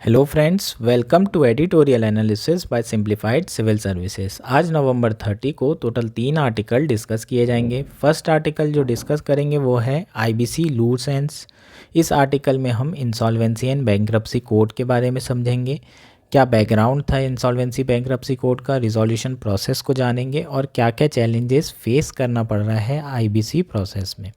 Hello friends, welcome to editorial analysis by simplified civil services. आज November 30 को total 3 article discuss किए जाएंगे। First article जो discuss करेंगे वो है आईबीसी लूसेंस। इस आर्टिकल में हम इंसॉल्वेंसी एंड बैंक्रप्सी कोड के बारे में समझेंगे, क्या बैकग्राउंड था इंसॉल्वेंसी बैंक्रप्सी कोड का, रिजोल्यूशन प्रोसेस को जानेंगे और क्या क्या चैलेंजेस फेस करना पड़ रहा है आईबीसी प्रोसेस में।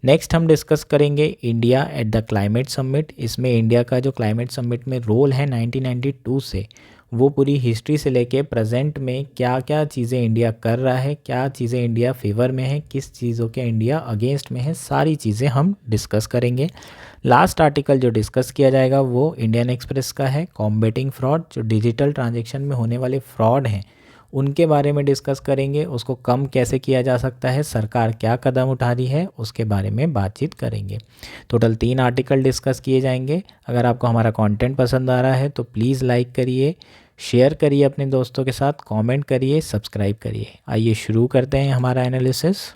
नेक्स्ट हम डिस्कस करेंगे India at the climate summit. इसमें इंडिया का जो क्लाइमेट समिट में रोल है 1992 से, वो पूरी हिस्ट्री से लेके प्रेजेंट में क्या क्या चीज़ें इंडिया कर रहा है, क्या चीज़ें इंडिया फेवर में है, किस चीज़ों के इंडिया अगेंस्ट में है, सारी चीज़ें हम डिस्कस करेंगे। लास्ट आर्टिकल जो डिस्कस किया जाएगा वो इंडियन एक्सप्रेस का है, कॉम्बेटिंग फ्रॉड। जो डिजिटल ट्रांजेक्शन में होने वाले फ्रॉड हैं उनके बारे में डिस्कस करेंगे, उसको कम कैसे किया जा सकता है, सरकार क्या कदम उठा रही है, उसके बारे में बातचीत करेंगे। टोटल 3 आर्टिकल डिस्कस किए जाएंगे। अगर आपको हमारा कंटेंट पसंद आ रहा है तो प्लीज़ लाइक करिए, शेयर करिए अपने दोस्तों के साथ, कमेंट करिए, सब्सक्राइब करिए। आइए शुरू करते हैं हमारा एनालिसिस।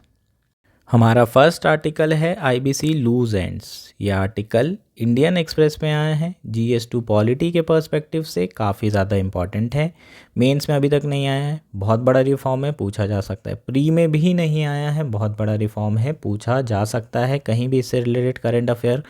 हमारा फर्स्ट आर्टिकल है आईबीसी लूज एंड्स। ये आर्टिकल इंडियन एक्सप्रेस में आया है। जीएस2 पॉलिटी के पर्सपेक्टिव से काफ़ी ज़्यादा इंपॉर्टेंट है। मेंस में अभी तक नहीं आया है, बहुत बड़ा रिफॉर्म है, पूछा जा सकता है। प्री में भी नहीं आया है, बहुत बड़ा रिफॉर्म है, पूछा जा सकता है। कहीं भी इससे रिलेटेड करंट अफेयर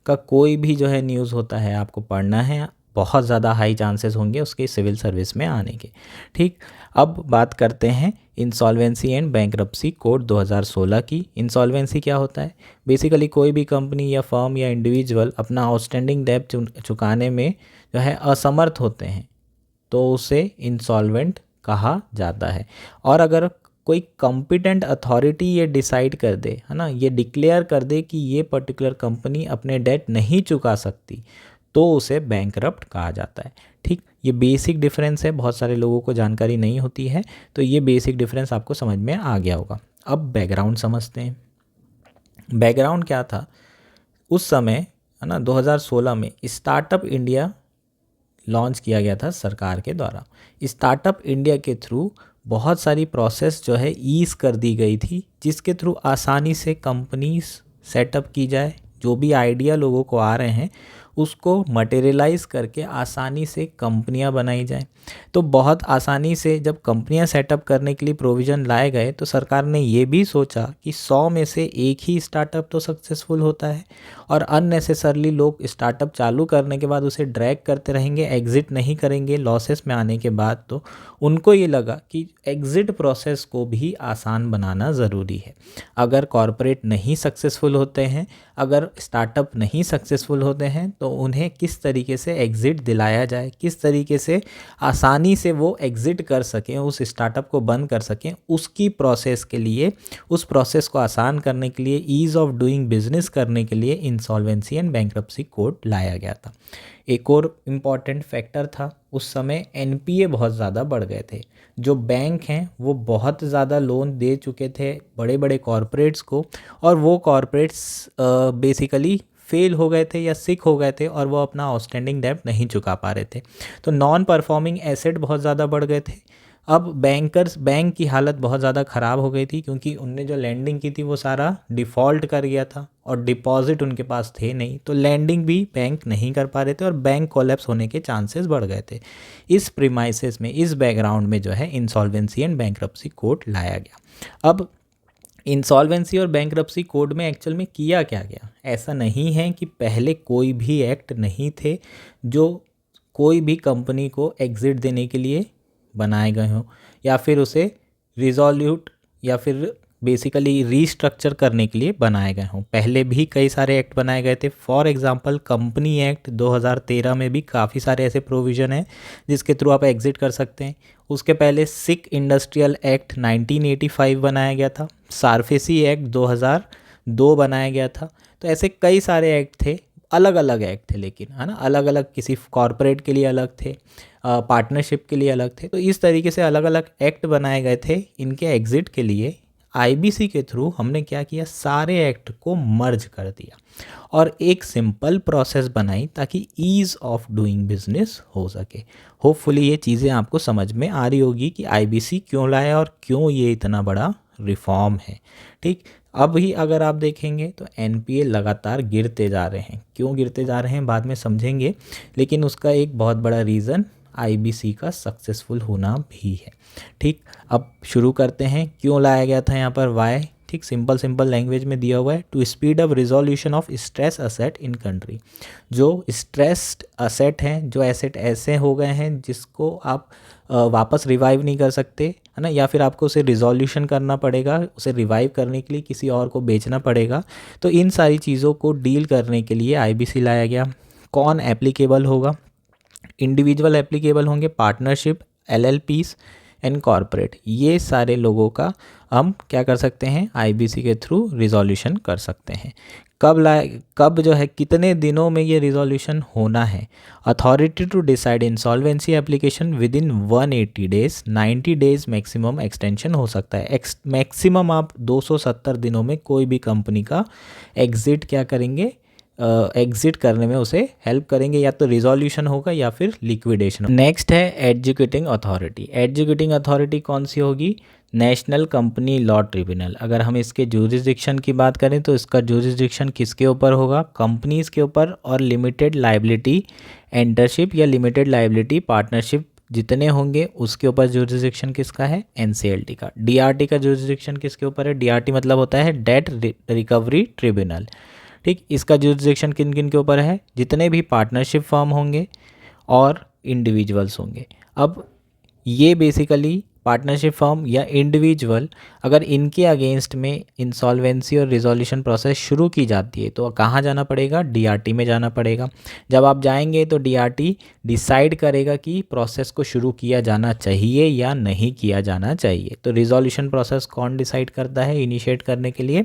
का कोई भी जो है न्यूज़ होता है आपको पढ़ना है, बहुत ज़्यादा हाई चांसेस होंगे उसके सिविल सर्विस में आने के। ठीक, अब बात करते हैं इंसॉल्वेंसी एंड बैंक्रप्सी कोड 2016 की। इंसॉल्वेंसी क्या होता है? बेसिकली कोई भी कंपनी या फर्म या इंडिविजुअल अपना आउटस्टैंडिंग डेब्ट चुकाने में जो है असमर्थ होते हैं तो उसे इंसॉल्वेंट कहा जाता है। और अगर कोई कॉम्पिटेंट अथॉरिटी ये डिसाइड कर दे, है ना, ये डिक्लेयर कर दे कि ये पर्टिकुलर कंपनी अपने डेट नहीं चुका सकती तो उसे बैंकरप्ट कहा जाता है। ठीक, ये बेसिक डिफरेंस है, बहुत सारे लोगों को जानकारी नहीं होती है, तो ये बेसिक डिफरेंस आपको समझ में आ गया होगा। अब बैकग्राउंड समझते हैं। बैकग्राउंड क्या था उस समय, है ना, 2016 में स्टार्टअप इंडिया लॉन्च किया गया था सरकार के द्वारा। स्टार्टअप इंडिया के थ्रू बहुत सारी प्रोसेस जो है ईज कर दी गई थी, जिसके थ्रू आसानी से कंपनीज सेटअप की जाए। जो भी आइडिया लोगों को आ रहे हैं उसको मटेरियलाइज करके आसानी से कंपनियां बनाई जाए। तो बहुत आसानी से जब कंपनियां सेटअप करने के लिए प्रोविज़न लाए गए तो सरकार ने ये भी सोचा कि 100 में से एक ही स्टार्टअप तो सक्सेसफुल होता है, और अननेसेसरली लोग स्टार्टअप चालू करने के बाद उसे ड्रैग करते रहेंगे, एग्ज़िट नहीं करेंगे लॉसेस में आने के बाद। तो उनको ये लगा कि एग्ज़िट प्रोसेस को भी आसान बनाना ज़रूरी है। अगर कॉरपोरेट नहीं सक्सेसफुल होते हैं, अगर स्टार्टअप नहीं सक्सेसफुल होते हैं, तो उन्हें किस तरीके से एग्ज़िट दिलाया जाए, किस तरीके से आसानी से वो एग्ज़िट कर सकें, उस स्टार्टअप को बंद कर सकें, उसकी प्रोसेस के लिए, उस प्रोसेस को आसान करने के लिए, ईज़ ऑफ डूइंग बिजनेस करने के लिए इंसॉल्वेंसी एंड बैंक्रप्सी कोड लाया गया था। एक और इम्पॉर्टेंट फैक्टर था, उस समय एनपीए बहुत ज़्यादा बढ़ गए थे। जो बैंक हैं वो बहुत ज़्यादा लोन दे चुके थे बड़े बड़े कॉरपोरेट्स को, और वो कॉरपोरेट्स बेसिकली फेल हो गए थे या सिक हो गए थे और वो अपना आउटस्टैंडिंग डेब्ट नहीं चुका पा रहे थे। तो नॉन परफॉर्मिंग एसेट बहुत ज़्यादा बढ़ गए थे। अब बैंक की हालत बहुत ज़्यादा ख़राब हो गई थी, क्योंकि उनने जो लैंडिंग की थी वो सारा डिफ़ॉल्ट कर गया था और डिपॉजिट उनके पास थे नहीं, तो लैंडिंग भी बैंक नहीं कर पा रहे थे और बैंक कोलैप्स होने के चांसेस बढ़ गए थे। इस प्रीमाइसेस में, इस बैकग्राउंड में जो है इंसॉल्वेंसी एंड बैंक्रप्सी कोड लाया गया। अब इंसॉल्वेंसी और बैंक्रप्सी कोड में एक्चुअल में किया क्या गया? ऐसा नहीं है कि पहले कोई भी एक्ट नहीं थे जो कोई भी कंपनी को एग्ज़िट देने के लिए बनाए गए हों, या फिर उसे रिजॉल्यूट या फिर बेसिकली रीस्ट्रक्चर करने के लिए बनाए गए हों। पहले भी कई सारे एक्ट बनाए गए थे। फॉर एग्जांपल कंपनी एक्ट 2013 में भी काफ़ी सारे ऐसे प्रोविज़न हैं जिसके थ्रू आप एग्ज़िट कर सकते हैं। उसके पहले सिक इंडस्ट्रियल एक्ट 1985 बनाया गया था। सारफेसी एक्ट 2002 बनाया गया था। तो ऐसे कई सारे एक्ट थे, अलग अलग एक्ट थे, लेकिन, है ना, अलग अलग, किसी कॉरपोरेट के लिए अलग थे, पार्टनरशिप के लिए अलग थे। तो इस तरीके से अलग अलग एक्ट बनाए गए थे इनके एग्ज़िट के लिए। आईबीसी के थ्रू हमने क्या किया, सारे एक्ट को मर्ज कर दिया और एक सिंपल प्रोसेस बनाई ताकि ईज़ ऑफ डूइंग बिजनेस हो सके। होपफुली ये चीज़ें आपको समझ में आ रही होगी कि आईबीसी क्यों लाया और क्यों ये इतना बड़ा रिफॉर्म है। ठीक, अभी अगर आप देखेंगे तो एनपीए लगातार गिरते जा रहे हैं। क्यों गिरते जा रहे हैं बाद में समझेंगे, लेकिन उसका एक बहुत बड़ा रीज़न आईबीसी का सक्सेसफुल होना भी है। ठीक, अब शुरू करते हैं क्यों लाया गया था यहाँ पर वाई। ठीक, सिंपल लैंग्वेज में दिया हुआ है, to speed up resolution of stress asset in country. जो स्ट्रेस्ड असेट हैं, जो एसेट ऐसे हो गए हैं जिसको आप वापस रिवाइव नहीं कर सकते, है ना, या फिर आपको उसे रिजोल्यूशन करना पड़ेगा, उसे रिवाइव करने के लिए किसी और को बेचना पड़ेगा। तो इन सारी चीज़ों को डील करने के लिए आईबीसी लाया गया। कौन एप्लीकेबल होगा? इंडिविजुअल एप्लीकेबल होंगे, पार्टनरशिप, एलएलपीस एंड कॉरपोरेट, ये सारे लोगों का हम क्या कर सकते हैं, आईबीसी के थ्रू रिजोल्यूशन कर सकते हैं। कब जो है, कितने दिनों में ये रिजोल्यूशन होना है? Authority to decide insolvency application within 180 days, 90 days maximum extension हो सकता है। मैक्सिमम आप 270 दिनों में कोई भी कंपनी का एग्जिट क्या करेंगे, एग्जिट करने में उसे हेल्प करेंगे, या तो रिजोल्यूशन होगा या फिर लिक्विडेशन। नेक्स्ट है एग्जीक्यूटिंग अथॉरिटी। एग्जीक्यूटिंग अथॉरिटी कौन सी होगी? National company law tribunal. अगर हम इसके जुरिसडिक्शन की बात करें तो इसका जुरिसडिक्शन किसके ऊपर होगा? कंपनीज के ऊपर, और लिमिटेड लाइबिलिटी एंटरशिप या लिमिटेड लाइबिलिटी पार्टनरशिप जितने होंगे उसके ऊपर जुरिसडिक्शन किसका है? एनसीएलटी का। डीआरटी का जुरिसडिक्शन किसके ऊपर है? डीआरटी मतलब होता है डेट रिकवरी ट्रिब्यूनल। ठीक, इसका जुरिसडिक्शन किन किन के ऊपर है? जितने भी पार्टनरशिप फर्म होंगे और इंडिविजुअल्स होंगे। अब ये बेसिकली पार्टनरशिप फर्म या इंडिविजुअल, अगर इनके अगेंस्ट में इंसॉल्वेंसी और रिजोल्यूशन प्रोसेस शुरू की जाती है तो कहाँ जाना पड़ेगा? डीआरटी में जाना पड़ेगा। जब आप जाएंगे तो डीआरटी डिसाइड करेगा कि प्रोसेस को शुरू किया जाना चाहिए या नहीं किया जाना चाहिए। तो रिजोल्यूशन प्रोसेस कौन डिसाइड करता है इनिशिएट करने के लिए?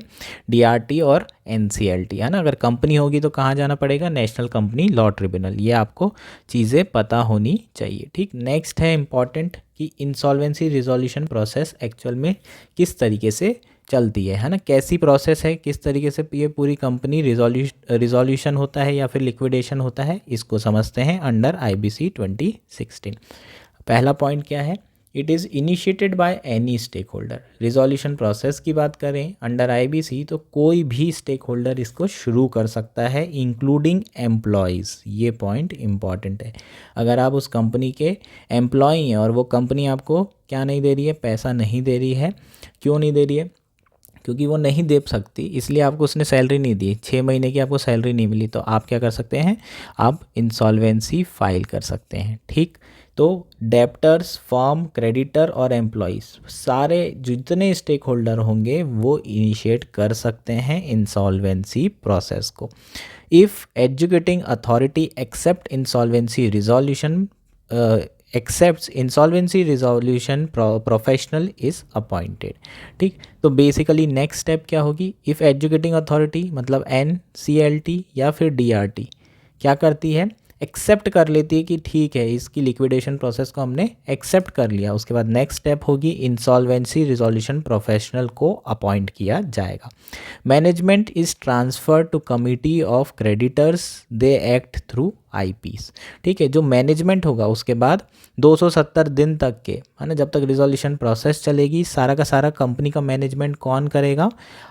डीआरटी और एनसीएलटी, है ना। अगर कंपनी होगी तो कहाँ जाना पड़ेगा? National company law tribunal. ये आपको चीज़ें पता होनी चाहिए। ठीक, नेक्स्ट है इंपॉर्टेंट कि इंसॉल्वेंसी रिजोल्यूशन प्रोसेस एक्चुअल में किस तरीके से चलती है ना, कैसी प्रोसेस है, किस तरीके से ये पूरी कंपनी रिजोल्यूशन होता है या फिर लिक्विडेशन होता है, इसको समझते हैं अंडर आईबीसी 2016। पहला पॉइंट क्या है? It is initiated by any stakeholder. Resolution process की बात करें अंडर आईबीसी तो कोई भी स्टेक होल्डर इसको शुरू कर सकता है, इंक्लूडिंग एम्प्लॉयज़। ये पॉइंट इंपॉर्टेंट है। अगर आप उस कंपनी के एम्प्लॉय हैं और वो कंपनी आपको क्या नहीं दे रही है, पैसा नहीं दे रही है, क्यों नहीं दे रही है? क्योंकि वो नहीं दे सकती, इसलिए आपको उसने सैलरी नहीं दी, 6 महीने की आपको सैलरी नहीं मिली, तो आप क्या कर सकते हैं? आप इंसॉल्वेंसी फाइल कर सकते हैं। ठीक, तो डेप्टर्स, फर्म, क्रेडिटर और एम्प्लॉयज़, सारे जितने स्टेक होल्डर होंगे वो इनिशिएट कर सकते हैं इंसॉल्वेंसी प्रोसेस को। If executing authority accept insolvency resolution accepts insolvency resolution professional is appointed. ठीक, तो बेसिकली नेक्स्ट स्टेप क्या होगी? इफ़ एग्जीक्यूटिंग अथॉरिटी मतलब एनसीएलटी या फिर डीआरटी क्या करती है? एक्सेप्ट कर लेती है कि ठीक है, इसकी लिक्विडेशन प्रोसेस को हमने एक्सेप्ट कर लिया। उसके बाद नेक्स्ट स्टेप होगी इंसॉल्वेंसी रिजोल्यूशन प्रोफेशनल को अपॉइंट किया जाएगा। Management is transfer to committee of creditors, they act through IPs. ठीक है, जो मैनेजमेंट होगा उसके बाद 270 दिन तक के, है ना, जब तक रिजोल्यूशन प्रोसेस चलेगी, सारा का सारा कंपनी का मैनेजमेंट कौन करेगा?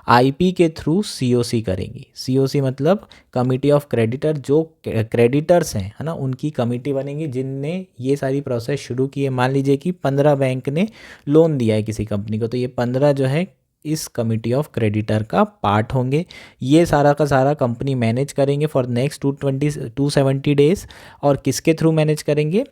आईपी के थ्रू सीओसी करेंगी। सीओसी मतलब कमिटी ऑफ क्रेडिटर, जो क्रेडिटर्स हैं, है ना, उनकी कमिटी बनेगी जिनने ये सारी प्रोसेस शुरू की है। मान लीजिए कि 15 बैंक ने लोन दिया है किसी कंपनी को, तो ये 15 जो है इस कमिटी ऑफ क्रेडिटर का पार्ट होंगे। ये सारा का सारा कंपनी मैनेज करेंगे फॉर नेक्स्ट 270 डेज। और किसके थ्रू मैनेज करेंगे?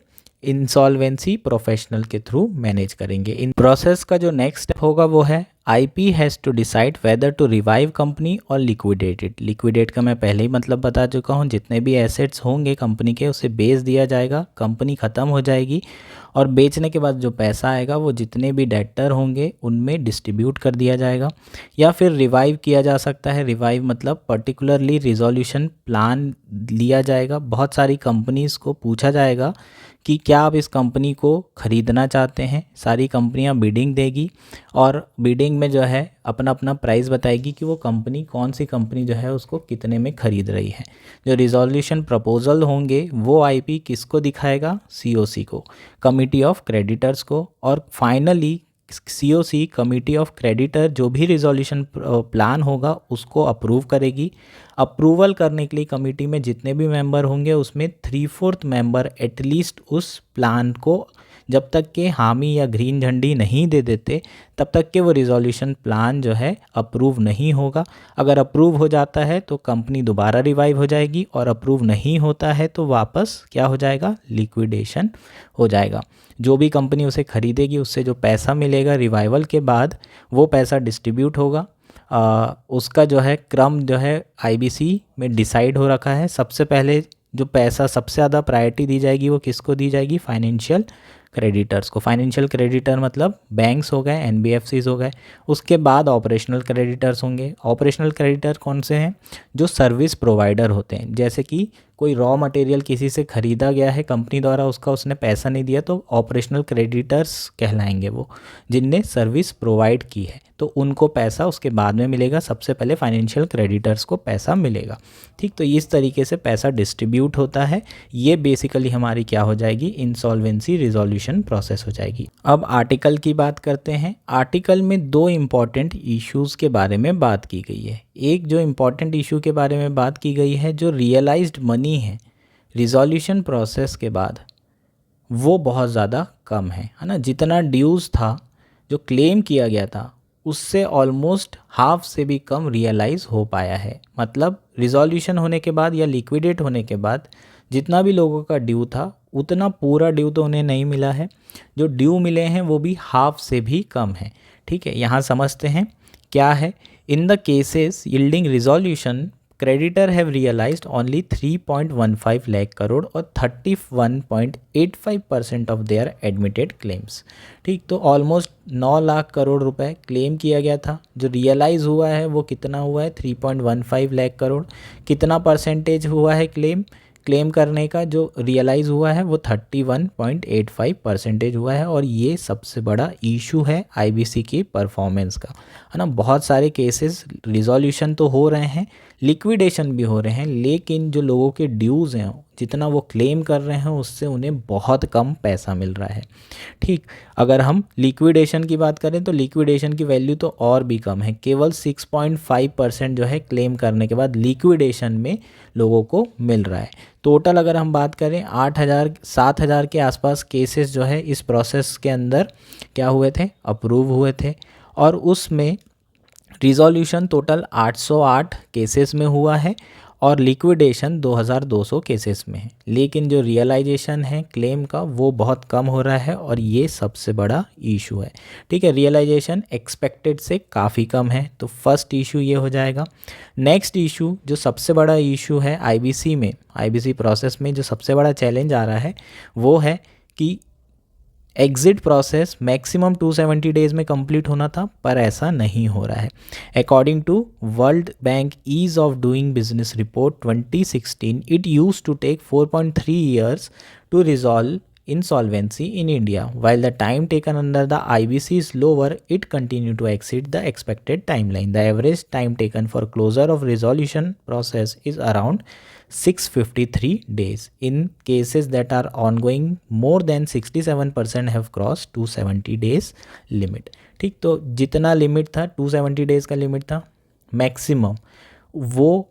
इंसॉल्वेंसी प्रोफेशनल के थ्रू मैनेज करेंगे। इन प्रोसेस का जो नेक्स्ट स्टेप होगा वो है IP has to decide whether to revive company और लिक्विडेट इट। लिक्विडेट का मैं पहले ही मतलब बता चुका हूँ, जितने भी एसेट्स होंगे कंपनी के उसे बेच दिया जाएगा, कंपनी ख़त्म हो जाएगी, और बेचने के बाद जो पैसा आएगा वो जितने भी डेटर होंगे उनमें डिस्ट्रीब्यूट कर दिया जाएगा। या फिर रिवाइव किया जा सकता है। रिवाइव मतलब पर्टिकुलरली रिजोल्यूशन प्लान लिया जाएगा। बहुत सारी कंपनीज़ को पूछा जाएगा कि क्या आप इस कंपनी को ख़रीदना चाहते हैं। सारी कंपनियां बिडिंग देगी और बिडिंग में जो है अपना अपना प्राइस बताएगी कि वो कंपनी, कौन सी कंपनी जो है उसको कितने में ख़रीद रही है। जो रिजोल्यूशन प्रपोजल होंगे वो आईपी किसको दिखाएगा? सीओसी को, कमिटी ऑफ क्रेडिटर्स को, और finally COC committee of creditor जो भी रिजोल्यूशन प्लान होगा उसको अप्रूव करेगी। अप्रूवल करने के लिए कमेटी में जितने भी मेंबर होंगे उसमें 3/4 मेंबर एटलीस्ट उस प्लान को जब तक के हामी या ग्रीन झंडी नहीं दे देते तब तक के वो रिजोल्यूशन प्लान जो है अप्रूव नहीं होगा। अगर अप्रूव हो जाता है तो कंपनी दोबारा रिवाइव हो जाएगी, और अप्रूव नहीं होता है तो वापस क्या हो जाएगा, लिक्विडेशन हो जाएगा। जो भी कंपनी उसे खरीदेगी उससे जो पैसा मिलेगा रिवाइवल के बाद वो पैसा डिस्ट्रीब्यूट होगा। उसका जो है क्रम जो है IBC में डिसाइड हो रखा है। सबसे पहले जो पैसा सबसे ज़्यादा प्रायोरिटी दी जाएगी वो किसको दी जाएगी, फाइनेंशियल क्रेडिटर्स को। फाइनेंशियल क्रेडिटर मतलब बैंक्स हो गए, NBFCs हो गए। उसके बाद ऑपरेशनल क्रेडिटर्स होंगे। ऑपरेशनल क्रेडिटर कौन से हैं, जो सर्विस प्रोवाइडर होते हैं। जैसे कि कोई रॉ मटेरियल किसी से ख़रीदा गया है कंपनी द्वारा, उसने पैसा नहीं दिया तो ऑपरेशनल क्रेडिटर्स कहलाएंगे वो, जिनने सर्विस प्रोवाइड की है, तो उनको पैसा उसके बाद में मिलेगा। सबसे पहले फाइनेंशियल क्रेडिटर्स को पैसा मिलेगा। ठीक, तो इस तरीके से पैसा डिस्ट्रीब्यूट होता है। ये बेसिकली हमारी क्या हो जाएगी, इंसॉल्वेंसी रिजोल्यूशन प्रोसेस हो जाएगी। अब आर्टिकल की बात करते हैं। आर्टिकल में 2 इम्पॉर्टेंट इश्यूज़ के बारे में बात की गई है। एक जो इम्पॉर्टेंट इशू के बारे में बात की गई है, जो रियलाइज्ड मनी है रिजोल्यूशन प्रोसेस के बाद, वो बहुत ज़्यादा कम है ना। जितना ड्यूज़ था, जो क्लेम किया गया था, उससे ऑलमोस्ट हाफ से भी कम रियलाइज़ हो पाया है। मतलब रिजोल्यूशन होने के बाद या लिक्विडेट होने के बाद जितना भी लोगों का ड्यू था उतना पूरा ड्यू तो उन्हें नहीं मिला है। जो ड्यू मिले हैं वो भी हाफ से भी कम है। ठीक है, यहाँ समझते हैं क्या है। In the cases yielding resolution, creditor have realized only 3.15 lakh crore और 31.85% ऑफ देयर एडमिटेड क्लेम्स। ठीक, तो ऑलमोस्ट 9 लाख करोड़ रुपए क्लेम किया गया था। जो रियलाइज़ हुआ है वो कितना हुआ है, 3.15 लाख करोड़। कितना परसेंटेज हुआ है क्लेम करने का, जो रियलाइज़ हुआ है वो 31.85% हुआ है। और ये सबसे बड़ा इशू है IBC की परफॉर्मेंस का, है ना। बहुत सारे केसेस रिजोल्यूशन तो हो रहे हैं, लिक्विडेशन भी हो रहे हैं, लेकिन जो लोगों के ड्यूज़ हैं जितना वो क्लेम कर रहे हैं उससे उन्हें बहुत कम पैसा मिल रहा है। ठीक, अगर हम लिक्विडेशन की बात करें तो लिक्विडेशन की वैल्यू तो और भी कम है। केवल 6.5% जो है क्लेम करने के बाद लिक्विडेशन में लोगों को मिल रहा है। टोटल अगर हम बात करें 7,000 के आसपास केसेस जो है इस प्रोसेस के अंदर क्या हुए थे, अप्रूव हुए थे। और उसमें रिजोल्यूशन टोटल 808 केसेस में हुआ है और लिक्विडेशन 2200 केसेस में है। लेकिन जो रियलाइजेशन है क्लेम का वो बहुत कम हो रहा है और ये सबसे बड़ा इशू है। ठीक है, रियलाइजेशन एक्सपेक्टेड से काफ़ी कम है, तो फर्स्ट इशू ये हो जाएगा। नेक्स्ट इशू जो सबसे बड़ा इशू है IBC प्रोसेस में जो सबसे बड़ा चैलेंज आ रहा है वो है कि एग्ज़िट प्रोसेस मैक्सिमम 270 डेज़ में कंप्लीट होना था, पर ऐसा नहीं हो रहा है। According to World Bank ease of doing business report 2016, it used to take 4.3 years to resolve insolvency in India. While the time taken under the IBC is lower, it continued to exceed the expected timeline. The average time taken for closure of resolution process is around 653 days. In cases that are ongoing, more than 67% have crossed 270 days limit. ठीक, तो जितना limit था 270 days का limit था maximum, वो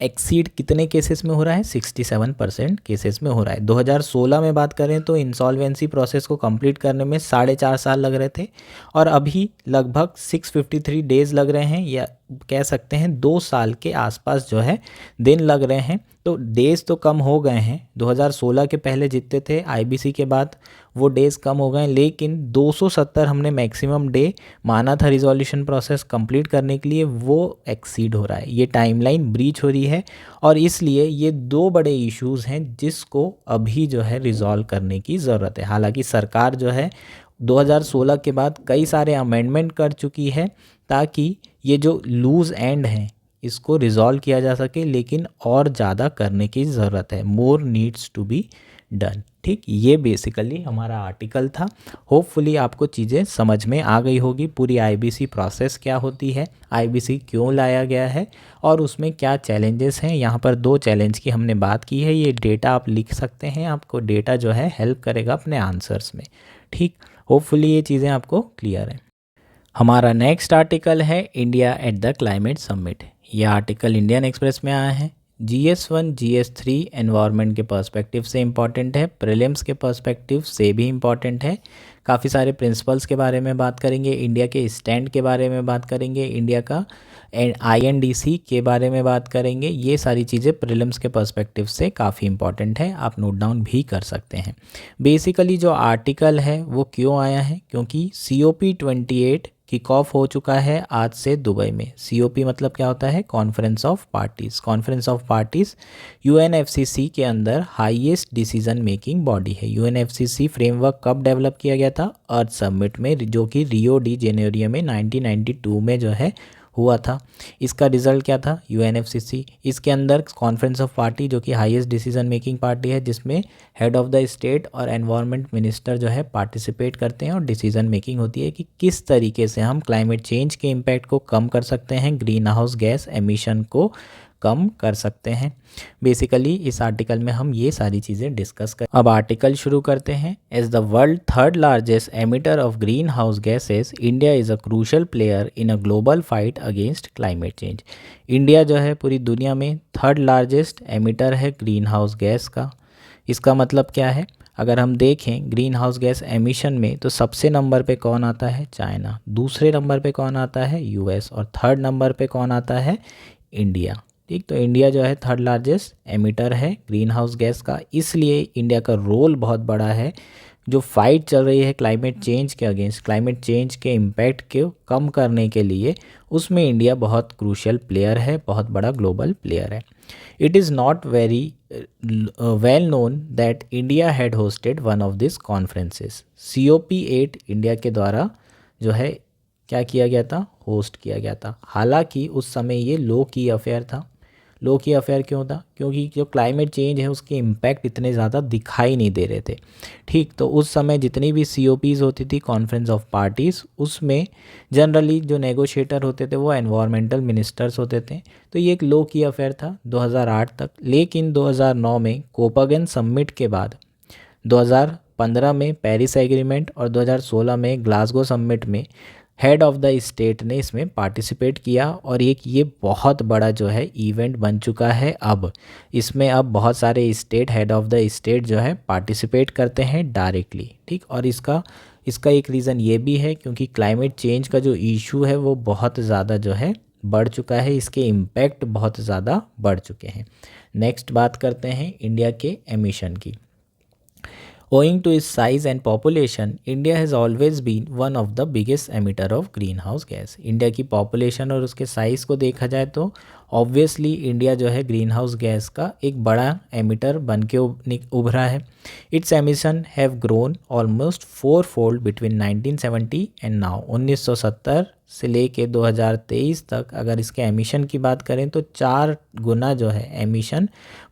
exceed कितने cases में हो रहा है, 67% केसेस में हो रहा है। 2016 में बात करें तो इंसॉल्वेंसी प्रोसेस को कंप्लीट करने में 4.5 साल लग रहे थे और अभी लगभग 653 डेज़ लग रहे हैं, या कह सकते हैं 2 साल के आसपास जो है दिन लग रहे हैं। तो डेज़ तो कम हो गए हैं, 2016 के पहले जितने थे IBC के बाद वो डेज़ कम हो गए, लेकिन 270 हमने मैक्सिमम डे माना था रिजोल्यूशन प्रोसेस कंप्लीट करने के लिए, वो एक्सीड हो रहा है। ये टाइमलाइन ब्रीच हो रही है और इसलिए ये 2 बड़े इश्यूज़ हैं जिसको अभी जो है रिजॉल्व करने की ज़रूरत है। हालांकि सरकार जो है 2016 के बाद कई सारे अमेंडमेंट कर चुकी है ताकि ये जो लूज़ एंड हैं इसको रिज़ॉल्व किया जा सके, लेकिन और ज़्यादा करने की ज़रूरत है। More needs to be done. ठीक, ये बेसिकली हमारा आर्टिकल था। होपफुली आपको चीज़ें समझ में आ गई होगी, पूरी IBC प्रोसेस क्या होती है, IBC क्यों लाया गया है और उसमें क्या चैलेंजेस हैं। यहाँ पर 2 चैलेंज की हमने बात की है। ये डेटा आप लिख सकते हैं, आपको डेटा जो है हेल्प करेगा अपने आंसर्स में। ठीक, होपफुली ये चीज़ें आपको क्लियर है। हमारा नेक्स्ट आर्टिकल है India at the climate summit. ये आर्टिकल इंडियन एक्सप्रेस में आया है। GS1 GS3 एनवायरनमेंट के पर्सपेक्टिव से इम्पॉर्टेंट है, प्रीलिम्स के पर्सपेक्टिव से भी इम्पॉर्टेंट है। काफ़ी सारे प्रिंसिपल्स के बारे में बात करेंगे, इंडिया के स्टैंड के बारे में बात करेंगे, इंडिया का INDC के बारे में बात करेंगे। ये सारी चीज़ें प्रीलिम्स के पर्सपेक्टिव से काफ़ी इंपॉर्टेंट है, आप नोट डाउन भी कर सकते हैं। बेसिकली जो आर्टिकल है वो क्यों आया है, क्योंकि COP28 किक ऑफ हो चुका है आज से दुबई में। COP मतलब क्या होता है, conference of parties. Conference of parties UNFCCC के अंदर हाईएस्ट डिसीजन मेकिंग बॉडी है। UNFCCC फ्रेमवर्क कब डेवलप किया गया था, अर्थ समिट में, जो कि रियो डी जेनेरियो में 1992 में जो है हुआ था। इसका रिजल्ट क्या था, UNFCCC। इसके अंदर कॉन्फ्रेंस ऑफ पार्टी जो कि हाईएस्ट डिसीजन मेकिंग पार्टी है, जिसमें हेड ऑफ द स्टेट और एनवायरनमेंट मिनिस्टर जो है पार्टिसिपेट करते हैं और डिसीजन मेकिंग होती है कि किस तरीके से हम क्लाइमेट चेंज के इम्पैक्ट को कम कर सकते हैं, ग्रीन हाउस गैस एमिशन को कम कर सकते हैं। बेसिकली इस आर्टिकल में हम ये सारी चीज़ें डिस्कस कर। अब आर्टिकल शुरू करते हैं। As the world third largest emitter of greenhouse gases, India is a crucial player in a global fight against climate change. India जो है पूरी दुनिया में थर्ड लार्जेस्ट एमिटर है ग्रीन हाउस गैस का। इसका मतलब क्या है, अगर हम देखें ग्रीन हाउस गैस एमिशन में, तो सबसे नंबर पे कौन आता है, चाइना। दूसरे नंबर पे कौन आता है, US। और थर्ड नंबर पे कौन आता है, इंडिया। ठीक, तो इंडिया जो है थर्ड लार्जेस्ट एमिटर है ग्रीन हाउस गैस का। इसलिए इंडिया का रोल बहुत बड़ा है। जो फाइट चल रही है क्लाइमेट चेंज के अगेंस्ट, क्लाइमेट चेंज के इम्पैक्ट को कम करने के लिए, उसमें इंडिया बहुत क्रूशियल प्लेयर है, बहुत बड़ा ग्लोबल प्लेयर है। It is not very well known that India had hosted one of this conferences. COP8 India के द्वारा जो है क्या किया गया था, होस्ट किया गया था। हालांकि उस समय ये लो की अफेयर था। लो की अफेयर क्यों था, क्योंकि जो क्लाइमेट चेंज है उसके इम्पैक्ट इतने ज़्यादा दिखाई नहीं दे रहे थे। ठीक, तो उस समय जितनी भी COPs होती थी, कॉन्फ्रेंस ऑफ पार्टीज़, उसमें जनरली जो नेगोशिएटर होते थे वो एनवायरमेंटल मिनिस्टर्स होते थे। तो ये एक लो की अफेयर था 2008 तक। लेकिन 2009 में कोपेनहेगन समिट के बाद, 2015 में पेरिस एग्रीमेंट और 2016 में ग्लासगो समिट में हेड ऑफ द स्टेट ने इसमें पार्टिसिपेट किया, और एक ये बहुत बड़ा जो है इवेंट बन चुका है। अब इसमें अब बहुत सारे state, head of the state जो है पार्टिसिपेट करते हैं डायरेक्टली। ठीक, और इसका एक रीज़न ये भी है क्योंकि क्लाइमेट चेंज का जो इशू है वो बहुत ज़्यादा जो है बढ़ चुका है, इसके इम्पैक्ट बहुत ज़्यादा बढ़ चुके हैं। नेक्स्ट बात करते हैं इंडिया के एमिशन की। Owing to its size and population, India has always been one of the biggest emitter of greenhouse gas. India की पॉपुलेशन और उसके साइज़ को देखा जाए तो ऑब्वियसली इंडिया जो है ग्रीन हाउस गैस का एक बड़ा एमिटर बन के उभरा है। It's emission have grown almost 4-fold between 1970 and now. 1970 से लेके 2023 तक अगर इसके एमिशन की बात करें तो 4 गुना जो है एमिशन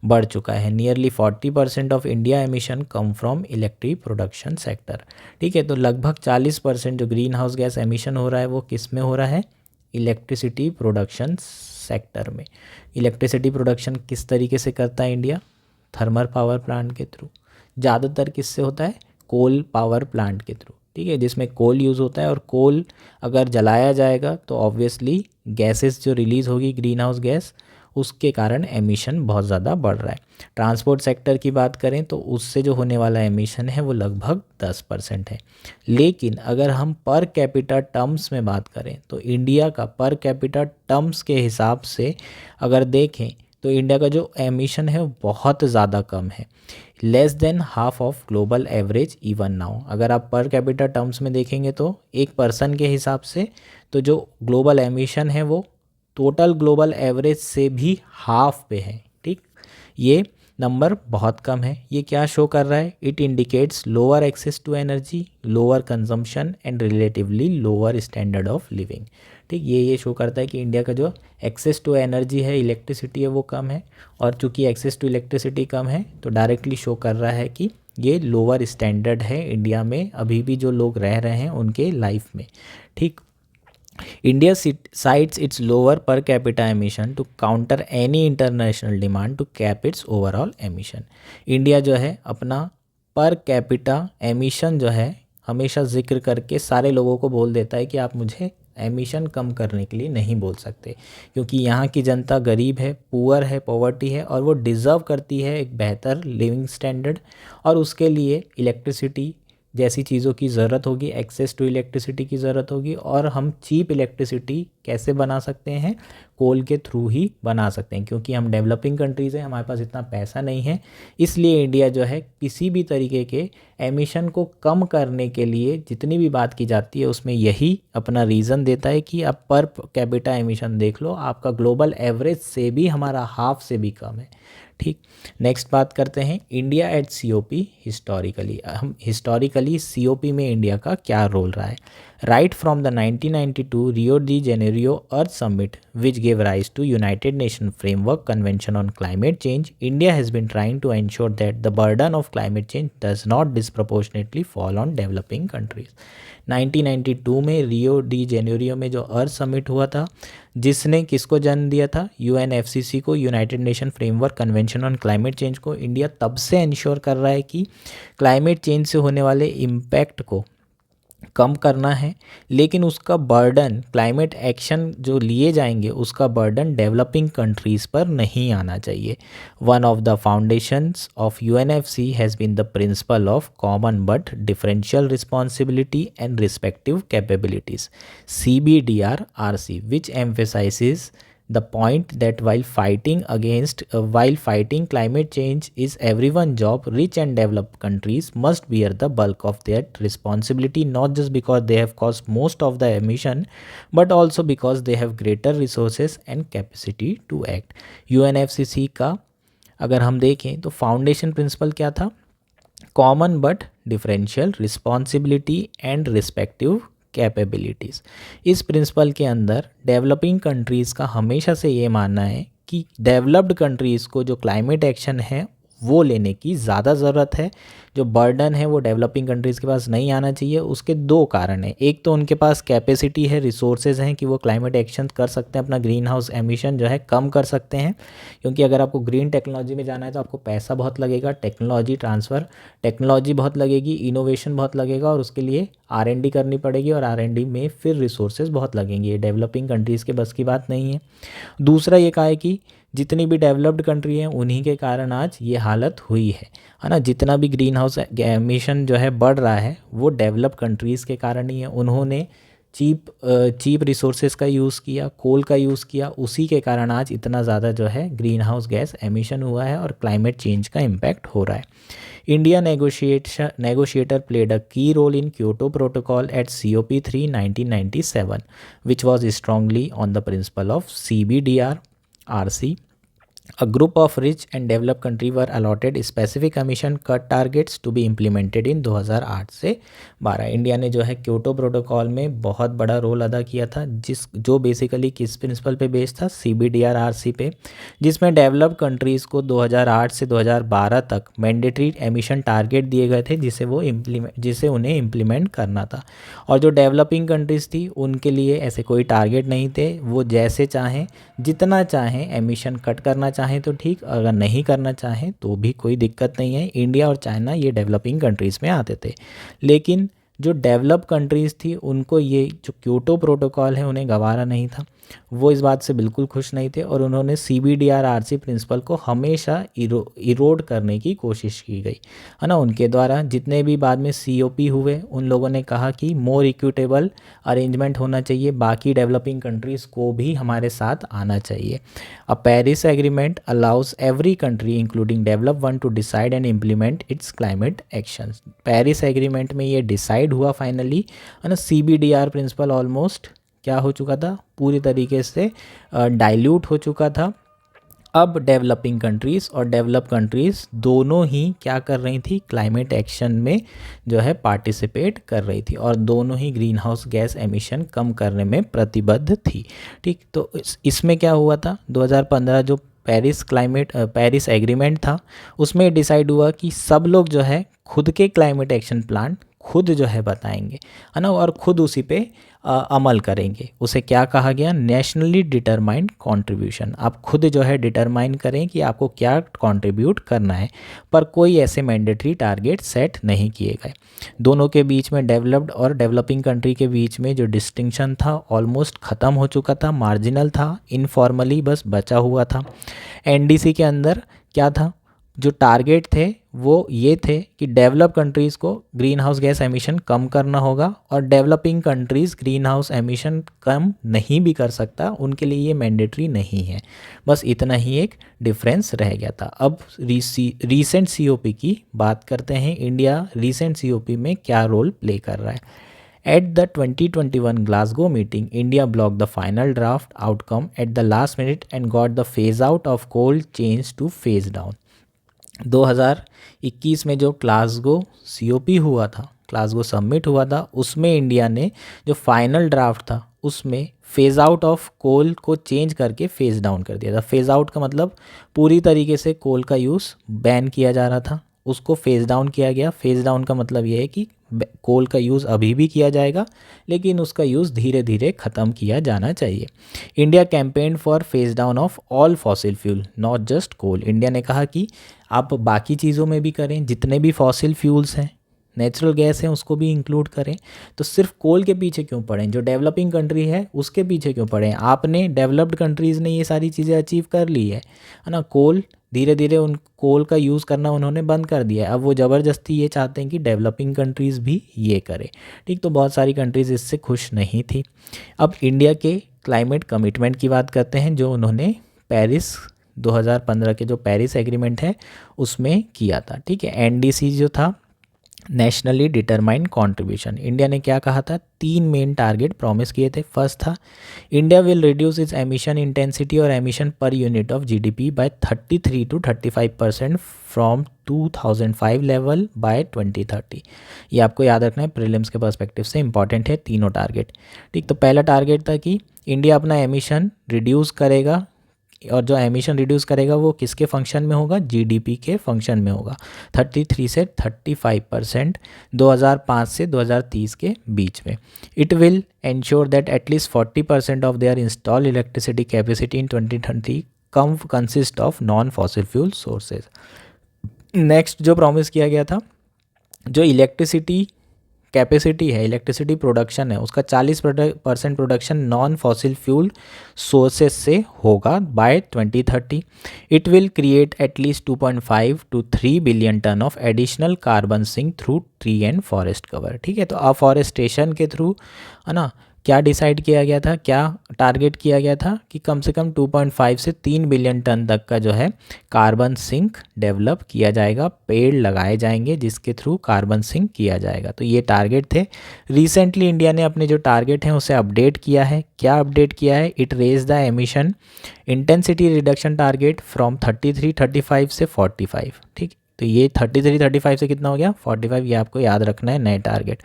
बढ़ चुका है। Nearly 40% of India emission come from electric production sector. ठीक है, तो लगभग 40% जो ग्रीन हाउस गैस एमिशन हो रहा है वो किस में हो रहा है, इलेक्ट्रिसिटी प्रोडक्शन सेक्टर में। इलेक्ट्रिसिटी प्रोडक्शन किस तरीके से करता है इंडिया, थर्मल पावर प्लांट के थ्रू। ज़्यादातर किससे होता है, कोल पावर प्लांट के थ्रू। ठीक है, जिसमें कोल यूज़ होता है, और कोल अगर जलाया जाएगा तो ऑब्वियसली गैसेस जो रिलीज़ होगी ग्रीन हाउस गैस, उसके कारण एमिशन बहुत ज़्यादा बढ़ रहा है। ट्रांसपोर्ट सेक्टर की बात करें तो उससे जो होने वाला एमिशन है वो लगभग 10% है। लेकिन अगर हम पर कैपिटा टर्म्स में बात करें तो इंडिया का पर कैपिटा टर्म्स के हिसाब से अगर देखें तो इंडिया का जो एमिशन है वो बहुत ज़्यादा कम है, less than half of global average even now. अगर आप पर कैपिटा टर्म्स में देखेंगे तो एक पर्सन के हिसाब से तो जो ग्लोबल एमिशन है वो टोटल ग्लोबल एवरेज से भी हाफ पे है। ठीक, ये नंबर बहुत कम है। ये क्या शो कर रहा है, it indicates lower access to energy, lower consumption and relatively lower standard of living. ठीक, ये शो करता है कि इंडिया का जो एक्सेस टू एनर्जी है, इलेक्ट्रिसिटी है, वो कम है। और चूंकि एक्सेस टू इलेक्ट्रिसिटी कम है तो डायरेक्टली शो कर रहा है कि ये लोअर स्टैंडर्ड है इंडिया में अभी भी जो लोग रह रहे हैं उनके लाइफ में। ठीक, India cites its lower per capita emission to counter any international demand to cap its overall emission. India जो है अपना पर कैपिटा एमिशन जो है हमेशा जिक्र करके सारे लोगों को बोल देता है कि आप मुझे एमिशन कम करने के लिए नहीं बोल सकते, क्योंकि यहाँ की जनता गरीब है, पुअर है, पॉवर्टी है, और वो डिज़र्व करती है एक बेहतर लिविंग स्टैंडर्ड। और उसके लिए इलेक्ट्रिसिटी जैसी चीज़ों की ज़रूरत होगी, एक्सेस टू इलेक्ट्रिसिटी की ज़रूरत होगी। और हम चीप इलेक्ट्रिसिटी कैसे बना सकते हैं? कोल के थ्रू ही बना सकते हैं, क्योंकि हम डेवलपिंग कंट्रीज़ हैं, हमारे पास इतना पैसा नहीं है। इसलिए इंडिया जो है किसी भी तरीके के एमिशन को कम करने के लिए जितनी भी बात की जाती है उसमें यही अपना रीज़न देता है कि आप पर कैपिटा एमिशन देख लो, आपका ग्लोबल एवरेज से भी हमारा हाफ से भी कम है। ठीक, नेक्स्ट बात करते हैं इंडिया एट सीओपी हिस्टोरिकली। हम हिस्टोरिकली सीओपी में इंडिया का क्या रोल रहा है? Right from the 1992 Rio de Janeiro earth summit which gave rise to United Nations Framework Convention on Climate Change, India has been trying to ensure that the burden of climate change does not disproportionately fall on developing countries. 1992 में Rio de Janeiro में जो अर्थ summit हुआ था, जिसने किसको जन्म दिया था? यूएनएफसीसी को, United nation framework convention on climate change को। इंडिया तब से इंश्योर कर रहा है कि क्लाइमेट चेंज से होने वाले इम्पैक्ट को कम करना है, लेकिन उसका बर्डन, क्लाइमेट एक्शन जो लिए जाएंगे उसका बर्डन डेवलपिंग कंट्रीज़ पर नहीं आना चाहिए। One of the foundations of UNFC has been the principle of common but differential responsibility and respective capabilities, CBDRRC, which emphasizes the point that while fighting climate change is everyone's job, rich and developed countries must bear the bulk of their responsibility, not just because they have caused most of the emission, but also because they have greater resources and capacity to act. UNFCCC का अगर हम देखें तो foundation principal क्या था? Common but differential responsibility and respective capabilities. इस principal के अंदर डेवलपिंग कंट्रीज़ का हमेशा से ये मानना है कि डेवलप्ड कंट्रीज़ को जो क्लाइमेट एक्शन है वो लेने की ज़्यादा ज़रूरत है। जो बर्डन है वो डेवलपिंग कंट्रीज़ के पास नहीं आना चाहिए। उसके दो कारण हैं, एक तो उनके पास कैपेसिटी है, रिसोर्सेज हैं कि वो क्लाइमेट एक्शन कर सकते हैं, अपना ग्रीन हाउस एमिशन जो है कम कर सकते हैं। क्योंकि अगर आपको ग्रीन टेक्नोलॉजी में जाना है तो आपको पैसा बहुत लगेगा, टेक्नोलॉजी ट्रांसफ़र, टेक्नोलॉजी बहुत लगेगी, इनोवेशन बहुत लगेगा, और उसके लिए R&D करनी पड़ेगी, और R&D में फिर रिसोर्सेज बहुत लगेंगे। ये डेवलपिंग कंट्रीज़ के बस की बात नहीं है। दूसरा ये कहा है कि जितनी भी डेवलप्ड कंट्री हैं उन्हीं के कारण आज ये हालत हुई है ना। जितना भी ग्रीन हाउस एमिशन जो है बढ़ रहा है वो डेवलप्ड कंट्रीज़ के कारण ही है। उन्होंने चीप रिसोर्सेज का यूज़ किया, कोल का यूज़ किया, उसी के कारण आज इतना ज़्यादा जो है ग्रीन हाउस गैस एमिशन हुआ है और क्लाइमेट चेंज का इम्पैक्ट हो रहा है। India negotiator played a key role in Kyoto Protocol at COP3 1997, which was strongly on the principle of CBDRRC. A group of rich and developed countries were allotted specific emission cut targets to be implemented in 2008 से 12। India ने जो है Kyoto protocol में बहुत बड़ा role अदा किया था, जो बेसिकली किस प्रिंसिपल पे बेस्ड था? CBDRRC पे, जिसमें डेवलप्ड कंट्रीज़ को 2008 से 2012 तक मैंडेटरी एमिशन टारगेट दिए गए थे जिसे उन्हें इम्प्लीमेंट करना था। और जो डेवलपिंग कंट्रीज़ थी उनके लिए ऐसे कोई टारगेट नहीं थे, वो जैसे चाहें जितना चाहें एमिशन कट करना चाहें तो ठीक, अगर नहीं करना चाहें तो भी कोई दिक्कत नहीं है। इंडिया और चाइना ये डेवलपिंग कंट्रीज़ में आते थे, लेकिन जो डेवलप कंट्रीज़ थी उनको ये जो क्योटो प्रोटोकॉल है उन्हें गवारा नहीं था। वो इस बात से बिल्कुल खुश नहीं थे और उन्होंने CBDRRC प्रिंसिपल को हमेशा इरोड करने की कोशिश की गई, है ना। उनके द्वारा जितने भी बाद में COP हुए उन लोगों ने कहा कि मोर इक्विटेबल अरेंजमेंट होना चाहिए, बाकी डेवलपिंग कंट्रीज़ को भी हमारे साथ आना चाहिए। A Paris agreement allows every country including develop one to decide and implement its climate actions. Paris agreement में ये डिसाइड हुआ फाइनली, है ना। CBDR प्रिंसिपल ऑलमोस्ट क्या हो चुका था? पूरी तरीके से डाइल्यूट हो चुका था। अब डेवलपिंग कंट्रीज़ और डेवलप कंट्रीज़ दोनों ही क्या कर रही थी? क्लाइमेट एक्शन में जो है पार्टिसिपेट कर रही थी और दोनों ही ग्रीन हाउस गैस एमिशन कम करने में प्रतिबद्ध थी। ठीक, तो इसमें क्या हुआ था? 2015 जो पेरिस एग्रीमेंट था उसमें डिसाइड हुआ कि सब लोग जो है खुद के क्लाइमेट एक्शन प्लान खुद जो है बताएंगे, है ना, और खुद उसी पे अमल करेंगे। उसे क्या कहा गया? Nationally determined contribution. आप खुद जो है डिटरमाइन करें कि आपको क्या कंट्रीब्यूट करना है, पर कोई ऐसे मैंडेटरी टारगेट सेट नहीं किए गए। दोनों के बीच में, डेवलप्ड और डेवलपिंग कंट्री के बीच में जो डिस्टिंक्शन था ऑलमोस्ट ख़त्म हो चुका था, मार्जिनल था, इनफॉर्मली बस बचा हुआ था। एनडीसी के अंदर क्या था? जो टारगेट थे वो ये थे कि डेवलप कंट्रीज़ को ग्रीन हाउस गैस एमिशन कम करना होगा, और developing countries green house emission कम नहीं भी कर सकता, उनके लिए ये मैंडेटरी नहीं है। बस इतना ही एक डिफरेंस रह गया था। अब रीसेंट सीओपी की बात करते हैं। इंडिया रीसेंट सीओपी में क्या रोल प्ले कर रहा है? At the 2021 Glasgow meeting, India blocked the final draft outcome at the last minute and got the phase out of coal changed to phase down. 2021 में जो ग्लासगो सीओपी हुआ था, Glasgow summit हुआ था, उसमें इंडिया ने जो फाइनल ड्राफ्ट था उसमें फेज़ आउट ऑफ कोल को चेंज करके फेज़ डाउन कर दिया था। फेज़ आउट का मतलब पूरी तरीके से कोल का यूज़ बैन किया जा रहा था, उसको फेज़ डाउन किया गया। फेज़ डाउन का मतलब ये है कि कोल का यूज़ अभी भी किया जाएगा, लेकिन उसका यूज़ धीरे धीरे ख़त्म किया जाना चाहिए। India campaign for phase down of all fossil fuel, not just coal. India ने कहा कि आप बाकी चीज़ों में भी करें, जितने भी फॉसिल फ्यूल्स हैं, नेचुरल गैस हैं, उसको भी इंक्लूड करें। तो सिर्फ कोल के पीछे क्यों पड़ें? जो डेवलपिंग कंट्री है उसके पीछे क्यों पड़ें? आपने, डेवलप्ड कंट्रीज़ ने ये सारी चीज़ें अचीव कर ली है ना। कोल धीरे धीरे, उन कोल का यूज़ करना उन्होंने बंद कर दिया है। अब वो ज़बरदस्ती ये चाहते हैं कि डेवलपिंग कंट्रीज़ भी ये करें। ठीक, तो बहुत सारी कंट्रीज़ इससे खुश नहीं थी। अब इंडिया के क्लाइमेट कमिटमेंट की बात करते हैं, जो उन्होंने पेरिस 2015 के जो पेरिस एग्रीमेंट है उसमें किया था। ठीक है, एनडीसी जो था, नेशनली डिटरमाइंड कंट्रीब्यूशन। इंडिया ने क्या कहा था? 3 मेन टारगेट प्रॉमिस किए थे। फर्स्ट था India will reduce its emission intensity और emission per unit of GDP by 33 to 35% from 2005 level by 2030। ये आपको याद रखना है, प्रीलिम्स के पर्सपेक्टिव से इंपॉर्टेंट है तीनों टारगेट। ठीक, तो पहला टारगेट था कि इंडिया अपना एमिशन रिड्यूस करेगा, और जो एमिशन रिड्यूस करेगा वो किसके फंक्शन में होगा? जीडीपी के फंक्शन में होगा। 33 से 35% 2005 से 2030 के बीच में। It will ensure that at least 40% of their install electricity capacity in 2030 consist of non fossil fuel sources. Next जो प्रॉमिस किया गया था, जो इलेक्ट्रिसिटी कैपेसिटी है, इलेक्ट्रिसिटी प्रोडक्शन है, उसका 40% production non fossil fuel sources से होगा by 2030। It will create at least 2.5 to 3 billion tonne of additional carbon sink through tree and forest cover. ठीक है, तो अफॉरेस्टेशन के थ्रू, है ना, क्या डिसाइड किया गया था, क्या टारगेट किया गया था कि कम से कम 2.5 से 3 बिलियन टन तक का जो है कार्बन सिंक डेवलप किया जाएगा, पेड़ लगाए जाएंगे जिसके थ्रू कार्बन सिंक किया जाएगा। तो ये टारगेट थे। रिसेंटली इंडिया ने अपने जो टारगेट हैं उसे अपडेट किया है। क्या अपडेट किया है? It raise the emission intensity reduction target from 33-35 से 45। ठीक, तो ये 33-35 से कितना हो गया? 45। ये आपको याद रखना है, नए टारगेट।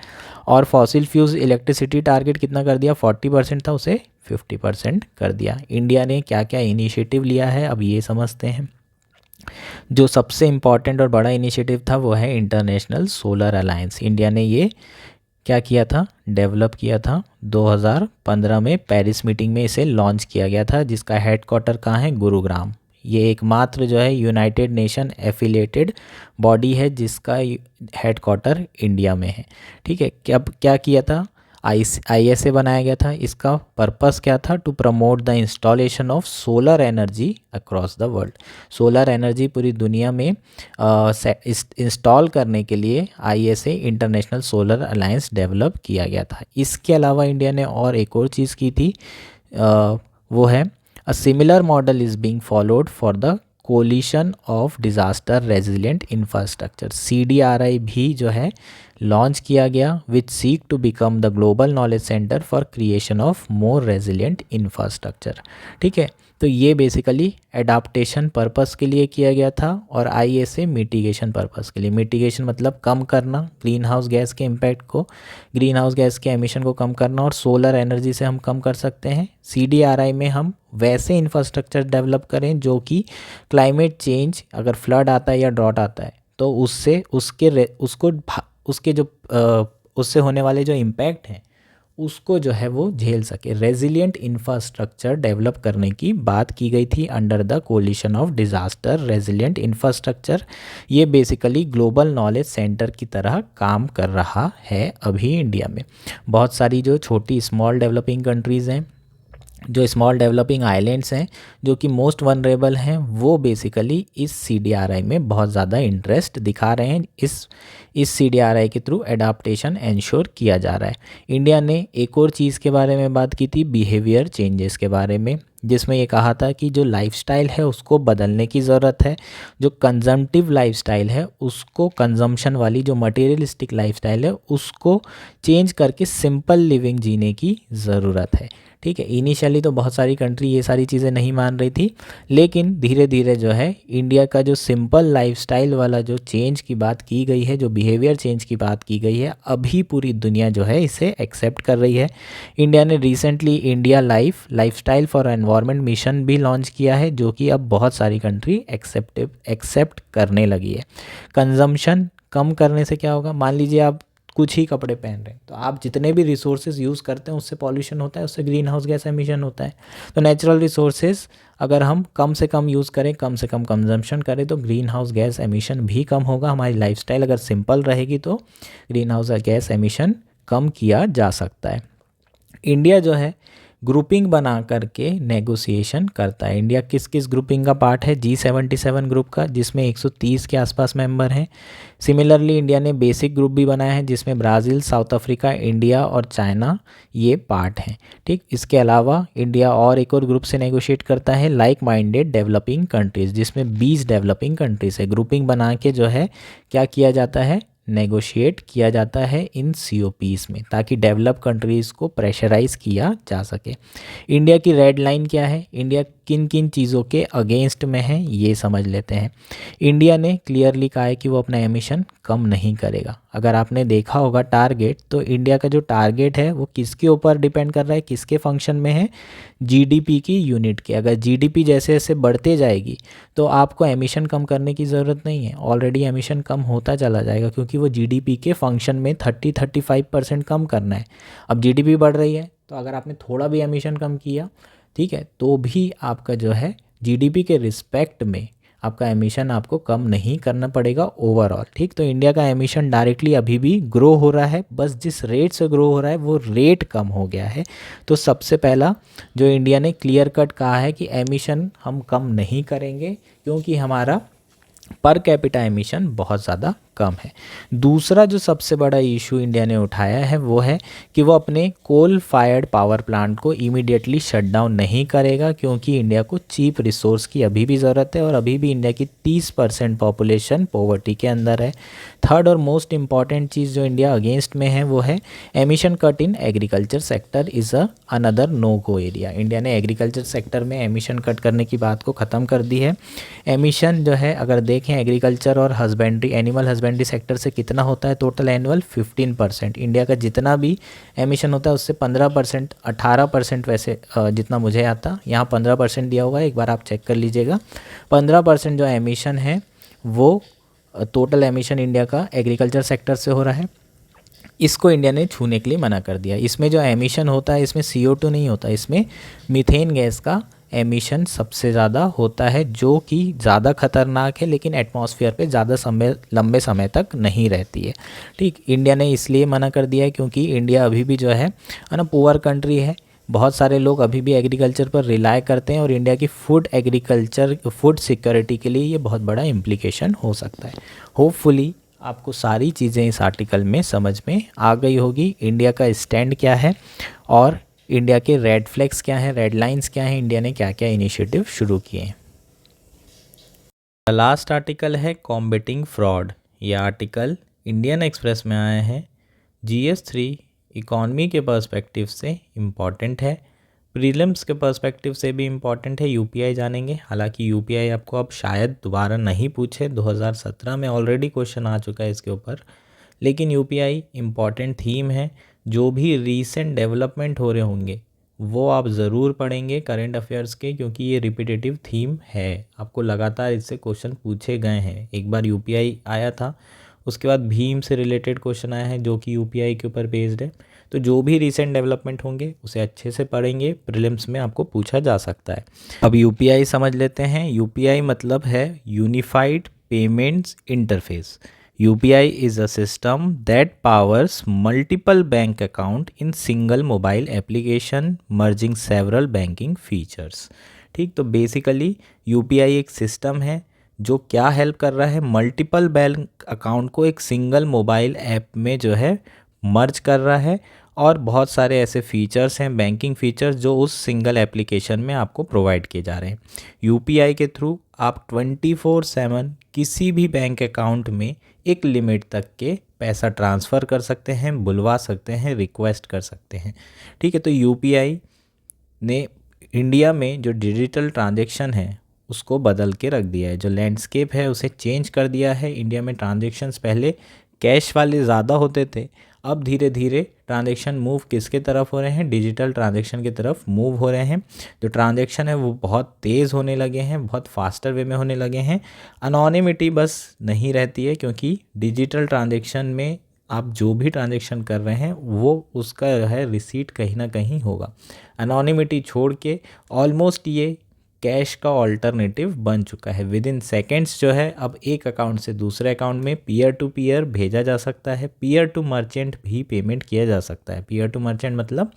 और फॉसिल फ्यूल्स इलेक्ट्रिसिटी टारगेट कितना कर दिया? 40% था, उसे 50% कर दिया। इंडिया ने क्या क्या इनिशिएटिव लिया है, अब ये समझते हैं। जो सबसे इम्पॉर्टेंट और बड़ा इनिशिएटिव था वो है इंटरनेशनल सोलर अलायंस। इंडिया ने ये क्या किया था? डेवलप किया था। 2015 में पेरिस मीटिंग में इसे लॉन्च किया गया था, जिसका हेडक्वार्टर कहाँ है? गुरुग्राम। ये एकमात्र जो है यूनाइटेड नेशन एफिलिएटेड बॉडी है जिसका हेडक्वार्टर इंडिया में है। ठीक है, क्या किया था? ISA बनाया गया था। इसका पर्पस क्या था? To promote the installation of solar energy across the world. Solar energy पूरी दुनिया में इंस्टॉल करने के लिए ISA International Solar Alliance develop किया गया था। इसके अलावा इंडिया ने और एक और चीज़ की थी, वो है A similar model is being followed for the Coalition of Disaster Resilient Infrastructure। CDRI भी जो है लॉन्च किया गया, which seek to become the global knowledge center for creation of more resilient infrastructure। ठीक है, तो ये बेसिकली एडाप्टेशन पर्पस के लिए किया गया था, और ISA मिटिगेशन पर्पस के लिए। मिटिगेशन मतलब कम करना ग्रीन हाउस गैस के इम्पैक्ट को, ग्रीन हाउस गैस के एमिशन को कम करना, और सोलर एनर्जी से हम कम कर सकते हैं। CDRI में हम वैसे इंफ्रास्ट्रक्चर डेवलप करें जो कि क्लाइमेट चेंज, अगर फ्लड आता है या ड्रॉट आता है तो उससे उसको उसके जो उससे होने वाले जो इम्पैक्ट हैं उसको जो है वो झेल सके। रेजिलिएंट इंफ्रास्ट्रक्चर डेवलप करने की बात की गई थी under the collision of disaster resilient infrastructure. ये बेसिकली ग्लोबल नॉलेज सेंटर की तरह काम कर रहा है अभी इंडिया में। बहुत सारी जो छोटी स्मॉल डेवलपिंग कंट्रीज़ हैं, जो स्मॉल डेवलपिंग आइलैंड्स हैं, जो कि मोस्ट वनरेबल हैं, वो बेसिकली इस CDRI में बहुत ज़्यादा इंटरेस्ट दिखा रहे हैं। इस CDRI के थ्रू एडाप्टेशन इंश्योर किया जा रहा है। इंडिया ने एक और चीज़ के बारे में बात की थी, बिहेवियर चेंजेस के बारे में, जिसमें ये कहा था कि जो लाइफस्टाइल है उसको बदलने की ज़रूरत है। जो कंजम्पटिव लाइफस्टाइल है उसको, कंजम्पशन वाली जो मटेरियलिस्टिक लाइफस्टाइल है उसको चेंज करके सिंपल लिविंग जीने की ज़रूरत है। ठीक है, इनिशियली तो बहुत सारी कंट्री ये सारी चीज़ें नहीं मान रही थी, लेकिन धीरे धीरे जो है इंडिया का जो सिंपल लाइफस्टाइल वाला जो चेंज की बात की गई है, जो बिहेवियर चेंज की बात की गई है, अभी पूरी दुनिया जो है इसे एक्सेप्ट कर रही है। इंडिया ने recently India lifestyle for environment mission भी लॉन्च किया है, जो कि अब बहुत सारी कंट्री एक्सेप्ट करने लगी है। कंजम्पशन कम करने से क्या होगा, मान लीजिए आप कुछ ही कपड़े पहन रहे हैं, तो आप जितने भी रिसोर्सेज यूज़ करते हैं उससे पॉल्यूशन होता है, उससे ग्रीन हाउस गैस एमिशन होता है। तो नेचुरल रिसोर्सेज अगर हम कम से कम यूज़ करें, कम से कम कंजम्पशन करें, तो ग्रीन हाउस गैस एमिशन भी कम होगा। हमारी लाइफस्टाइल अगर सिंपल रहेगी तो ग्रीन हाउस गैस एमिशन कम किया जा सकता है। इंडिया जो है ग्रुपिंग बना करके नेगोशिएशन करता है। इंडिया किस किस ग्रुपिंग का पार्ट है, G77 ग्रुप का, जिसमें 130 के आसपास मेंबर हैं। सिमिलरली इंडिया ने बेसिक ग्रुप भी बनाया है, जिसमें ब्राज़ील, साउथ अफ्रीका, इंडिया और चाइना ये पार्ट हैं। ठीक, इसके अलावा इंडिया और एक और ग्रुप से नेगोशिएट करता है, लाइक माइंडेड डेवलपिंग कंट्रीज़, जिसमें 20 डेवलपिंग कंट्रीज़ है। ग्रुपिंग बना के जो है क्या किया जाता है, नेगोशिएट किया जाता है इन COPs में, ताकि डेवलप कंट्रीज़ को प्रेशराइज़ किया जा सके। इंडिया की रेड लाइन क्या है, इंडिया किन किन चीज़ों के अगेंस्ट में है, ये समझ लेते हैं। इंडिया ने क्लियरली कहा है कि वो अपना एमिशन कम नहीं करेगा। अगर आपने देखा होगा टारगेट, तो इंडिया का जो टारगेट है वो किसके ऊपर डिपेंड कर रहा है, किसके फंक्शन में है, GDP की यूनिट के। अगर GDP जैसे जैसे बढ़ते जाएगी तो आपको एमिशन कम करने की ज़रूरत नहीं है, ऑलरेडी एमिशन कम होता चला जाएगा, क्योंकि वो GDP के फंक्शन में 30-35% कम करना है। अब GDP बढ़ रही है, तो अगर आपने थोड़ा भी एमिशन कम किया, ठीक है, तो भी आपका जो है GDP के रिस्पेक्ट में आपका एमिशन आपको कम नहीं करना पड़ेगा ओवरऑल। ठीक, तो इंडिया का एमिशन डायरेक्टली अभी भी ग्रो हो रहा है, बस जिस रेट से ग्रो हो रहा है वो रेट कम हो गया है। तो सबसे पहला जो इंडिया ने क्लियर कट कहा है कि एमिशन हम कम नहीं करेंगे, क्योंकि हमारा पर कैपिटा एमिशन बहुत ज़्यादा कम है। दूसरा जो सबसे बड़ा इशू इंडिया ने उठाया है वो है कि वो अपने कोल फायर्ड पावर प्लांट को इमीडिएटली शट डाउन नहीं करेगा, क्योंकि इंडिया को चीप रिसोर्स की अभी भी ज़रूरत है और अभी भी इंडिया की 30% पॉपुलेशन पॉवर्टी के अंदर है। थर्ड और मोस्ट इम्पॉर्टेंट चीज़ जो इंडिया अगेंस्ट में है वो है emission cut in agriculture sector is another no go area. India ने एग्रीकल्चर सेक्टर में एमिशन कट करने की बात को ख़त्म कर दी है। एमिशन जो है अगर देखें एग्रीकल्चर और हस्बेंड्री, एनिमल हस्बेंड्री सेक्टर से कितना होता है टोटल एनुअल 15%। इंडिया का जितना भी एमिशन होता है उससे 15%, 18% वैसे जितना मुझे आता, यहाँ 15% दिया हुआ है, एक बार आप चेक कर लीजिएगा। 15% जो एमिशन है वो टोटल एमिशन इंडिया का एग्रीकल्चर सेक्टर से हो रहा है। इसको इंडिया ने छूने के लिए मना कर दिया। इसमें जो एमिशन होता है इसमें CO2 नहीं होता, इसमें मीथेन गैस का एमिशन सबसे ज़्यादा होता है, जो कि ज़्यादा खतरनाक है, लेकिन एटमॉस्फेयर पे ज़्यादा लंबे समय तक नहीं रहती है। ठीक, इंडिया ने इसलिए मना कर दिया है क्योंकि इंडिया अभी भी जो है ना पुअर कंट्री है। बहुत सारे लोग अभी भी एग्रीकल्चर पर रिलाय करते हैं और इंडिया की फूड सिक्योरिटी के लिए ये बहुत बड़ा इम्प्लीकेशन हो सकता है। होपफुली आपको सारी चीज़ें इस आर्टिकल में समझ में आ गई होगी। इंडिया का स्टैंड क्या है और इंडिया के रेड फ्लैग्स क्या हैं, रेड लाइंस क्या हैं, इंडिया ने क्या क्या इनिशिएटिव शुरू किए हैं। लास्ट आर्टिकल है कॉम्बेटिंग फ्रॉड। ये आर्टिकल इंडियन एक्सप्रेस में आया है। GS3 इकॉनमी के पर्सपेक्टिव से इम्पॉर्टेंट है, प्रीलिम्स के पर्सपेक्टिव से भी इम्पॉर्टेंट है। UPI जानेंगे, हालांकि UPI आपको अब शायद दोबारा नहीं पूछे, 2017 में ऑलरेडी क्वेश्चन आ चुका है इसके ऊपर, लेकिन UPI इम्पॉर्टेंट थीम है। जो भी रीसेंट डेवलपमेंट हो रहे होंगे वो आप ज़रूर पढ़ेंगे करंट अफेयर्स के, क्योंकि ये रिपीटेटिव थीम है, आपको लगातार इससे क्वेश्चन पूछे गए हैं। एक बार UPI आया था, उसके बाद भीम से रिलेटेड क्वेश्चन आया है जो कि यूपीआई के ऊपर बेस्ड है। तो जो भी रिसेंट डेवलपमेंट होंगे उसे अच्छे से पढ़ेंगे, प्रीलिम्स में आपको पूछा जा सकता है। अब यूपीआई समझ लेते हैं। यूपीआई मतलब है unified payments interface. UPI is a system that powers multiple bank account in single mobile application merging several banking features। ठीक, तो बेसिकली UPI एक सिस्टम है जो क्या हेल्प कर रहा है, मल्टीपल बैंक अकाउंट को एक सिंगल मोबाइल ऐप में जो है मर्ज कर रहा है, और बहुत सारे ऐसे फीचर्स हैं, बैंकिंग फीचर्स, जो उस सिंगल एप्लीकेशन में आपको प्रोवाइड किए जा रहे हैं। यूपीआई के थ्रू आप 24/7 किसी भी बैंक अकाउंट में एक लिमिट तक के पैसा ट्रांसफ़र कर सकते हैं, बुलवा सकते हैं, रिक्वेस्ट कर सकते हैं। ठीक है, तो यूपीआई ने इंडिया में जो डिजिटल ट्रांजैक्शन है उसको बदल के रख दिया है। जो लैंडस्केप है उसे चेंज कर दिया है। इंडिया में ट्रांजैक्शंस पहले कैश वाले ज़्यादा होते थे, अब धीरे धीरे ट्रांजैक्शन मूव किसके तरफ हो रहे हैं, डिजिटल ट्रांजैक्शन की तरफ मूव हो रहे हैं। जो ट्रांजैक्शन है वो बहुत तेज़ होने लगे हैं, बहुत फास्टर वे में होने लगे हैं। अनोनिमिटी बस नहीं रहती है, क्योंकि डिजिटल ट्रांजैक्शन में आप जो भी ट्रांजैक्शन कर रहे हैं वो उसका है रिसीट कहीं ना कहीं होगा। अनोनिमिटी छोड़ के ऑलमोस्ट ये कैश का ऑल्टरनेटिव बन चुका है। विद इन सेकेंड्स जो है अब एक अकाउंट से दूसरे अकाउंट में पीयर टू पीयर भेजा जा सकता है, पीयर टू मर्चेंट भी पेमेंट किया जा सकता है। पीयर टू मर्चेंट मतलब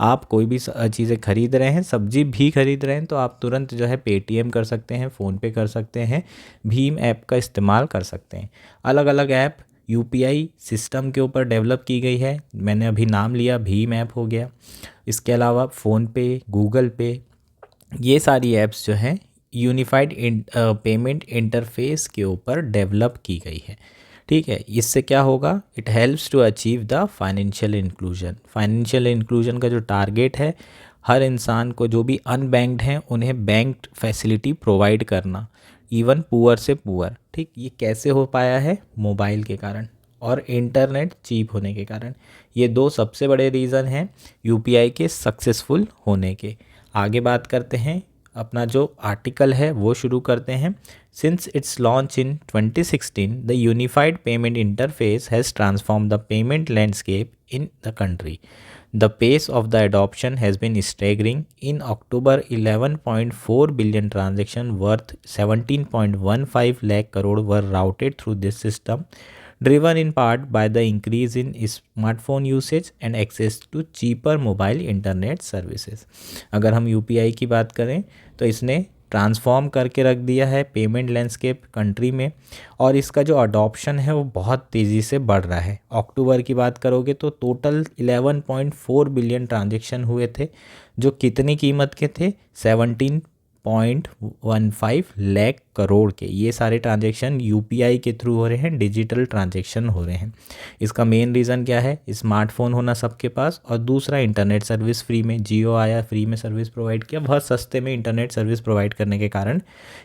आप कोई भी चीज़ें खरीद रहे हैं, सब्जी भी खरीद रहे हैं, तो आप तुरंत जो है पेटीएम कर सकते हैं, फ़ोनपे कर सकते हैं, भीम ऐप का इस्तेमाल कर सकते हैं। अलग अलग ऐप यूपीआई सिस्टम के ऊपर डेवलप की गई है। मैंने अभी नाम लिया, भीम ऐप हो गया, इसके अलावा फ़ोनपे, गूगल पे, ये सारी ऐप्स जो हैं यूनिफाइड पेमेंट इंटरफेस के ऊपर डेवलप की गई है। ठीक है, इससे क्या होगा, it helps to achieve the financial inclusion. Financial inclusion का जो टारगेट है, हर इंसान को, जो भी अनबैंक्ड हैं उन्हें बैंक फैसिलिटी प्रोवाइड करना, इवन पुअर से पुअर। ठीक, ये कैसे हो पाया है, मोबाइल के कारण और इंटरनेट चीप होने के कारण। ये दो सबसे बड़े रीज़न हैं यूपीआई के सक्सेसफुल होने के। आगे बात करते हैं, अपना जो आर्टिकल है वो शुरू करते हैं। Since it's launch in 2016 the unified payment interface has transform the payment landscape in the country. The pace of the adoption has been staggering. In October, 11.4 billion transactions worth 17.15 lakh crore were routed through this system, driven in part by the increase in smartphone usage and access to cheaper mobile internet services. अगर हम UPI की बात करें तो इसने transform करके रख दिया है पेमेंट लैंडस्केप कंट्री में, और इसका जो अडॉप्शन है वो बहुत तेज़ी से बढ़ रहा है। अक्टूबर की बात करोगे तो टोटल 11.4 बिलियन ट्रांजैक्शन हुए थे, जो कितनी कीमत के थे, 17.15 लाख करोड़ के। ये सारे ट्रांजैक्शन यूपीआई के थ्रू हो रहे हैं, डिजिटल ट्रांजैक्शन हो रहे हैं। इसका मेन रीज़न क्या है, स्मार्टफोन होना सबके पास, और दूसरा इंटरनेट सर्विस फ्री में, जियो आया, फ्री में सर्विस प्रोवाइड किया, बहुत सस्ते में इंटरनेट सर्विस प्रोवाइड करने के कारण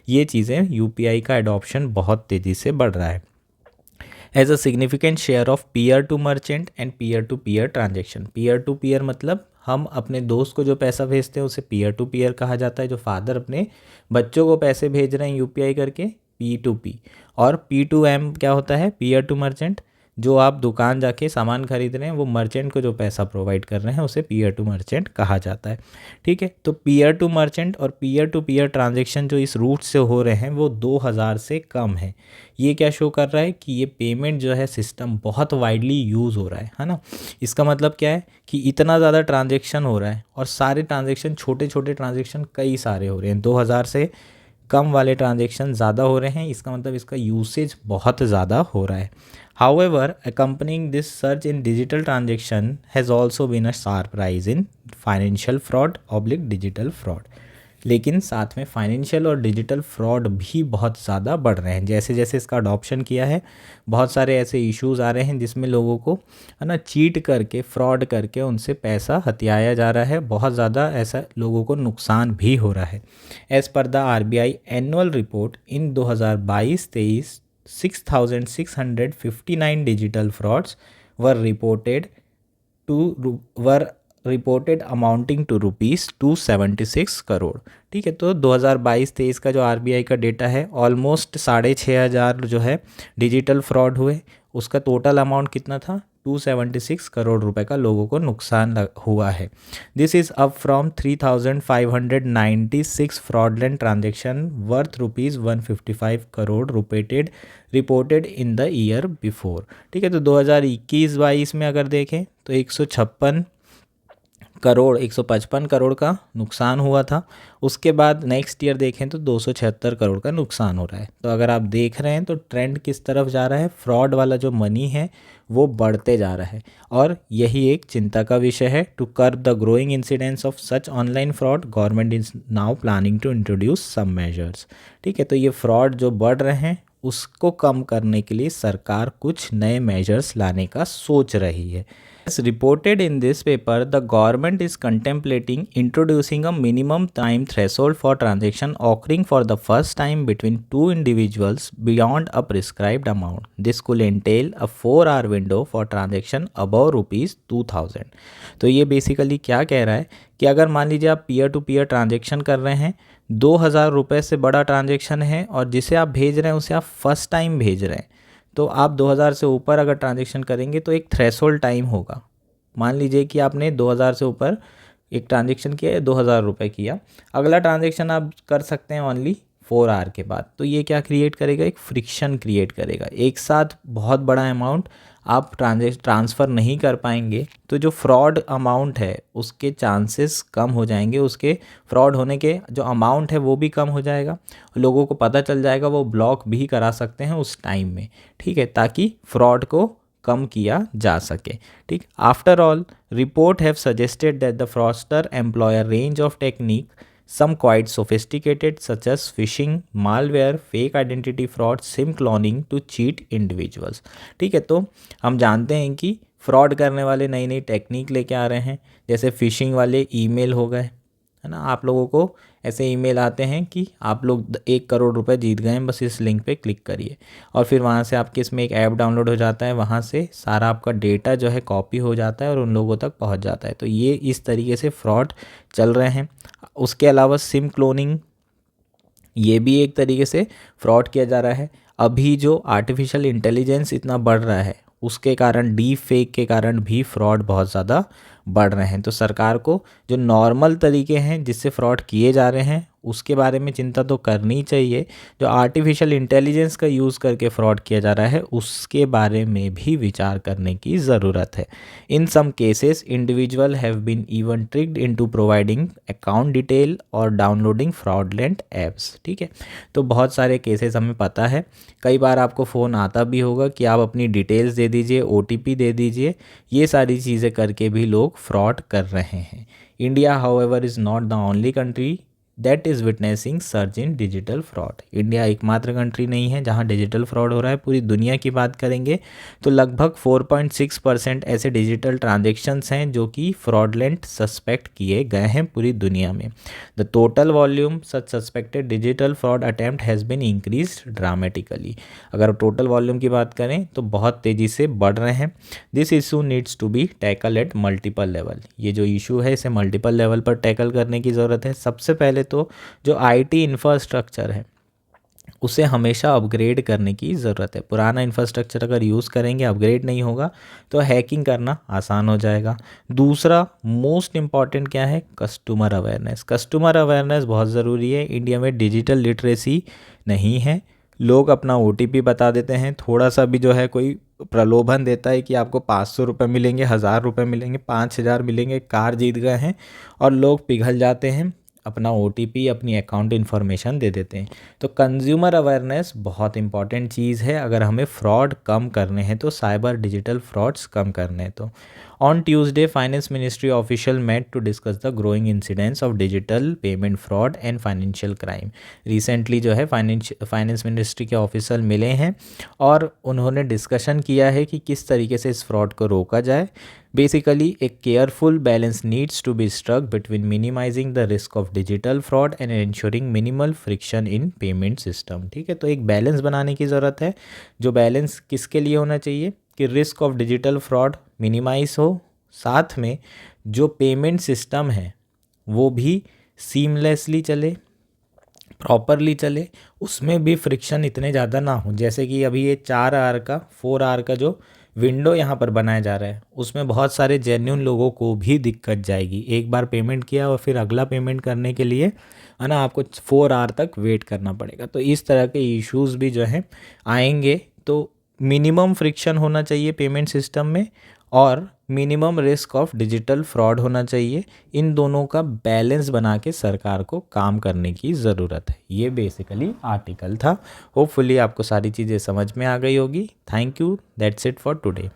ये चीज़ें, यूपीआई का एडॉप्शन बहुत तेज़ी से बढ़ रहा है। As a significant share of peer to merchant and peer to peer transaction. Peer to peer मतलब हम अपने दोस्त को जो पैसा भेजते हैं उसे पीयर टू पीयर कहा जाता है। जो फादर अपने बच्चों को पैसे भेज रहे हैं यूपीआई करके, पी टू पी। और पी टू एम क्या होता है, पीयर टू मर्चेंट। जो आप दुकान जाके सामान खरीद रहे हैं वो मर्चेंट को जो पैसा प्रोवाइड कर रहे हैं उसे पीयर टू मर्चेंट कहा जाता है। ठीक है, तो पीयर टू मर्चेंट और पीयर टू पीयर ट्रांजेक्शन जो इस रूट से हो रहे हैं वो 2000 से कम है। ये क्या शो कर रहा है कि ये पेमेंट जो है सिस्टम बहुत वाइडली यूज़ हो रहा है ना। इसका मतलब क्या है कि इतना ज़्यादा ट्रांजेक्शन हो रहा है, और सारे ट्रांजेक्शन, छोटे छोटे ट्रांजेक्शन कई सारे हो रहे हैं। 2000 से कम वाले ट्रांजेक्शन ज़्यादा हो रहे हैं, इसका मतलब इसका यूसेज बहुत ज़्यादा हो रहा है। However, accompanying this surge in digital transaction has also been a sharp rise in financial fraud/digital fraud. लेकिन साथ में फाइनेंशियल और डिजिटल फ्रॉड भी बहुत ज़्यादा बढ़ रहे हैं। जैसे जैसे इसका अडॉप्शन किया है, बहुत सारे ऐसे इश्यूज़ आ रहे हैं जिसमें लोगों को है ना चीट करके, फ्रॉड करके उनसे पैसा हथियाया जा रहा है। बहुत ज़्यादा ऐसा लोगों को नुकसान भी हो रहा है। As per the RBI annual report in 2022-23 6,659 digital frauds were reported amounting to rupees 276 crore. ठीक है, तो 2022-23 का जो आरबीआई का डेटा है, ऑलमोस्ट 6,500 जो है डिजिटल फ्रॉड हुए, उसका टोटल अमाउंट कितना था, 276 करोड़ रुपए का लोगों को नुकसान हुआ है। This is up from 3596 fraudulent transaction worth ₹155 crore reported in the year before. ठीक है, तो 2021-22 में अगर देखें तो 155 करोड़ का नुकसान हुआ था। उसके बाद नेक्स्ट ईयर देखें तो 276 करोड़ का नुकसान हो रहा है। तो अगर आप देख रहे हैं तो ट्रेंड किस तरफ जा रहा है, फ्रॉड वाला जो मनी है वो बढ़ते जा रहा है और यही एक चिंता का विषय है। To curb the growing incidence of such online fraud, government is now planning to introduce some measures. ठीक है, तो ये फ्रॉड जो बढ़ रहे हैं उसको कम करने के लिए सरकार कुछ नए मेजर्स लाने का सोच रही है। As reported in this paper, the government is contemplating introducing a minimum time threshold for transaction occurring for the first time between two individuals beyond a prescribed amount. This could entail a 4-hour window for transaction above ₹2000. तो ये basically क्या कह रहा है कि अगर मान लीजिए आप पीयर टू पीयर ट्रांजेक्शन कर रहे हैं, 2000 रुपये से बड़ा ट्रांजेक्शन है और जिसे आप भेज रहे हैं उसे आप फर्स्ट टाइम भेज रहे हैं, तो आप 2000 से ऊपर अगर ट्रांजेक्शन करेंगे तो एक थ्रेशोल्ड टाइम होगा। मान लीजिए कि आपने 2000 से ऊपर एक ट्रांजेक्शन किया, 2000 रुपये किया, अगला ट्रांजेक्शन आप कर सकते हैं ओनली 4 आवर के बाद। तो ये क्या क्रिएट करेगा, एक फ्रिक्शन क्रिएट करेगा। एक साथ बहुत बड़ा अमाउंट आप ट्रांसफ़र नहीं कर पाएंगे तो जो फ्रॉड अमाउंट है उसके चांसेस कम हो जाएंगे, उसके फ्रॉड होने के जो अमाउंट है वो भी कम हो जाएगा, लोगों को पता चल जाएगा, वो ब्लॉक भी करा सकते हैं उस टाइम में। ठीक है, ताकि फ्रॉड को कम किया जा सके। ठीक, after all report have suggested that the fraudster employ a range of technique, some quite sophisticated such as phishing, malware, fake identity fraud, SIM cloning to cheat individuals। ठीक है, तो हम जानते हैं कि फ्रॉड करने वाले नई नई टेक्निक लेके आ रहे हैं, जैसे फिशिंग वाले ईमेल हो गए, है ना। आप लोगों को ऐसे ईमेल आते हैं कि आप लोग 1 करोड़ रुपए जीत गए हैं, बस इस लिंक पे क्लिक करिए, और फिर वहाँ से आपके इसमें एक ऐप डाउनलोड हो जाता है, वहाँ से सारा आपका डेटा जो है कॉपी हो जाता है और उन लोगों तक पहुँच जाता है। तो ये इस तरीके से फ्रॉड चल रहे हैं। उसके अलावा सिम क्लोनिंग, ये भी एक तरीके से फ्रॉड किया जा रहा है। अभी जो आर्टिफिशियल इंटेलिजेंस इतना बढ़ रहा है उसके कारण, डीप फेक के कारण भी फ्रॉड बहुत ज़्यादा बढ़ रहे हैं। तो सरकार को जो नॉर्मल तरीके हैं जिससे फ्रॉड किए जा रहे हैं उसके बारे में चिंता तो करनी चाहिए, जो आर्टिफिशियल इंटेलिजेंस का यूज़ करके फ्रॉड किया जा रहा है उसके बारे में भी विचार करने की ज़रूरत है। In some cases individual have been even tricked into providing account detail और डाउनलोडिंग फ्रॉडलेंट ऐप्स। ठीक है, तो बहुत सारे केसेस हमें पता है, कई बार आपको फ़ोन आता भी होगा कि आप अपनी डिटेल्स दे दीजिए, OTP दे दीजिए, ये सारी चीज़ें करके भी लोग फ्रॉड कर रहे हैं। India however is not the only country that is witnessing search in digital fraud. India एकमात्र कंट्री नहीं है जहां डिजिटल फ्रॉड हो रहा है। पूरी दुनिया की बात करेंगे तो लगभग 4.6% ऐसे डिजिटल ट्रांजेक्शन्स हैं जो कि फ्रॉडलेंट सस्पेक्ट किए गए हैं पूरी दुनिया में। The total volume such suspected digital fraud attempt has been increase dramatically. अगर टोटल वॉल्यूम की बात करें तो बहुत तेज़ी से बढ़ रहे हैं। This issue needs to be tackle at multiple level. ये जो इशू है इसे मल्टीपल लेवल पर टैकल करने की ज़रूरत है। सबसे पहले तो जो IT इंफ्रास्ट्रक्चर है उसे हमेशा अपग्रेड करने की ज़रूरत है। पुराना इंफ्रास्ट्रक्चर अगर यूज़ करेंगे, अपग्रेड नहीं होगा तो हैकिंग करना आसान हो जाएगा। दूसरा मोस्ट इम्पॉर्टेंट क्या है, कस्टमर अवेयरनेस। कस्टमर अवेयरनेस बहुत ज़रूरी है। इंडिया में डिजिटल लिटरेसी नहीं है, लोग अपना OTP बता देते हैं, थोड़ा सा भी जो है कोई प्रलोभन देता है कि आपको 500 रुपये मिलेंगे, 1000 रुपये मिलेंगे, 5000 मिलेंगे, कार जीत गए हैं, और लोग पिघल जाते हैं, अपना OTP, अपनी अकाउंट इन्फॉर्मेशन दे देते हैं। तो कंज्यूमर अवेयरनेस बहुत इंपॉर्टेंट चीज़ है अगर हमें फ्रॉड कम करने हैं, तो साइबर डिजिटल फ्रॉड्स कम करने हैं। तो on Tuesday finance ministry official met to discuss the growing incidence of digital payment fraud and financial crime. Recently जो है फाइनेंस मिनिस्ट्री के ऑफिसर मिले हैं और उन्होंने डिस्कशन किया है कि किस तरीके से इस फ्रॉड को रोका जाए। बेसिकली एक careful balance needs to be struck between minimising the risk of digital fraud and ensuring minimal friction in payment system. ठीक है, तो एक बैलेंस बनाने की ज़रूरत है। जो बैलेंस किसके लिए होना चाहिए कि risk of digital fraud minimise हो, साथ में जो पेमेंट सिस्टम है वो भी सीमलेसली चले, प्रॉपरली चले, उसमें भी फ्रिक्शन इतने ज़्यादा ना हो। जैसे कि अभी ये 4 आवर का 4 आवर का जो विंडो यहाँ पर बनाया जा रहा है, उसमें बहुत सारे जेन्युइन लोगों को भी दिक्कत जाएगी। एक बार पेमेंट किया और फिर अगला पेमेंट करने के लिए है ना आपको 4 आवर तक वेट करना पड़ेगा। तो इस तरह के इश्यूज़ भी जो हैं आएंगे। तो मिनिमम फ्रिक्शन होना चाहिए पेमेंट सिस्टम में और minimum risk of digital fraud होना चाहिए। इन दोनों का बैलेंस बना के सरकार को काम करने की ज़रूरत है। ये बेसिकली आर्टिकल था। होपफुली आपको सारी चीज़ें समझ में आ गई होगी। Thank you, that's it for today.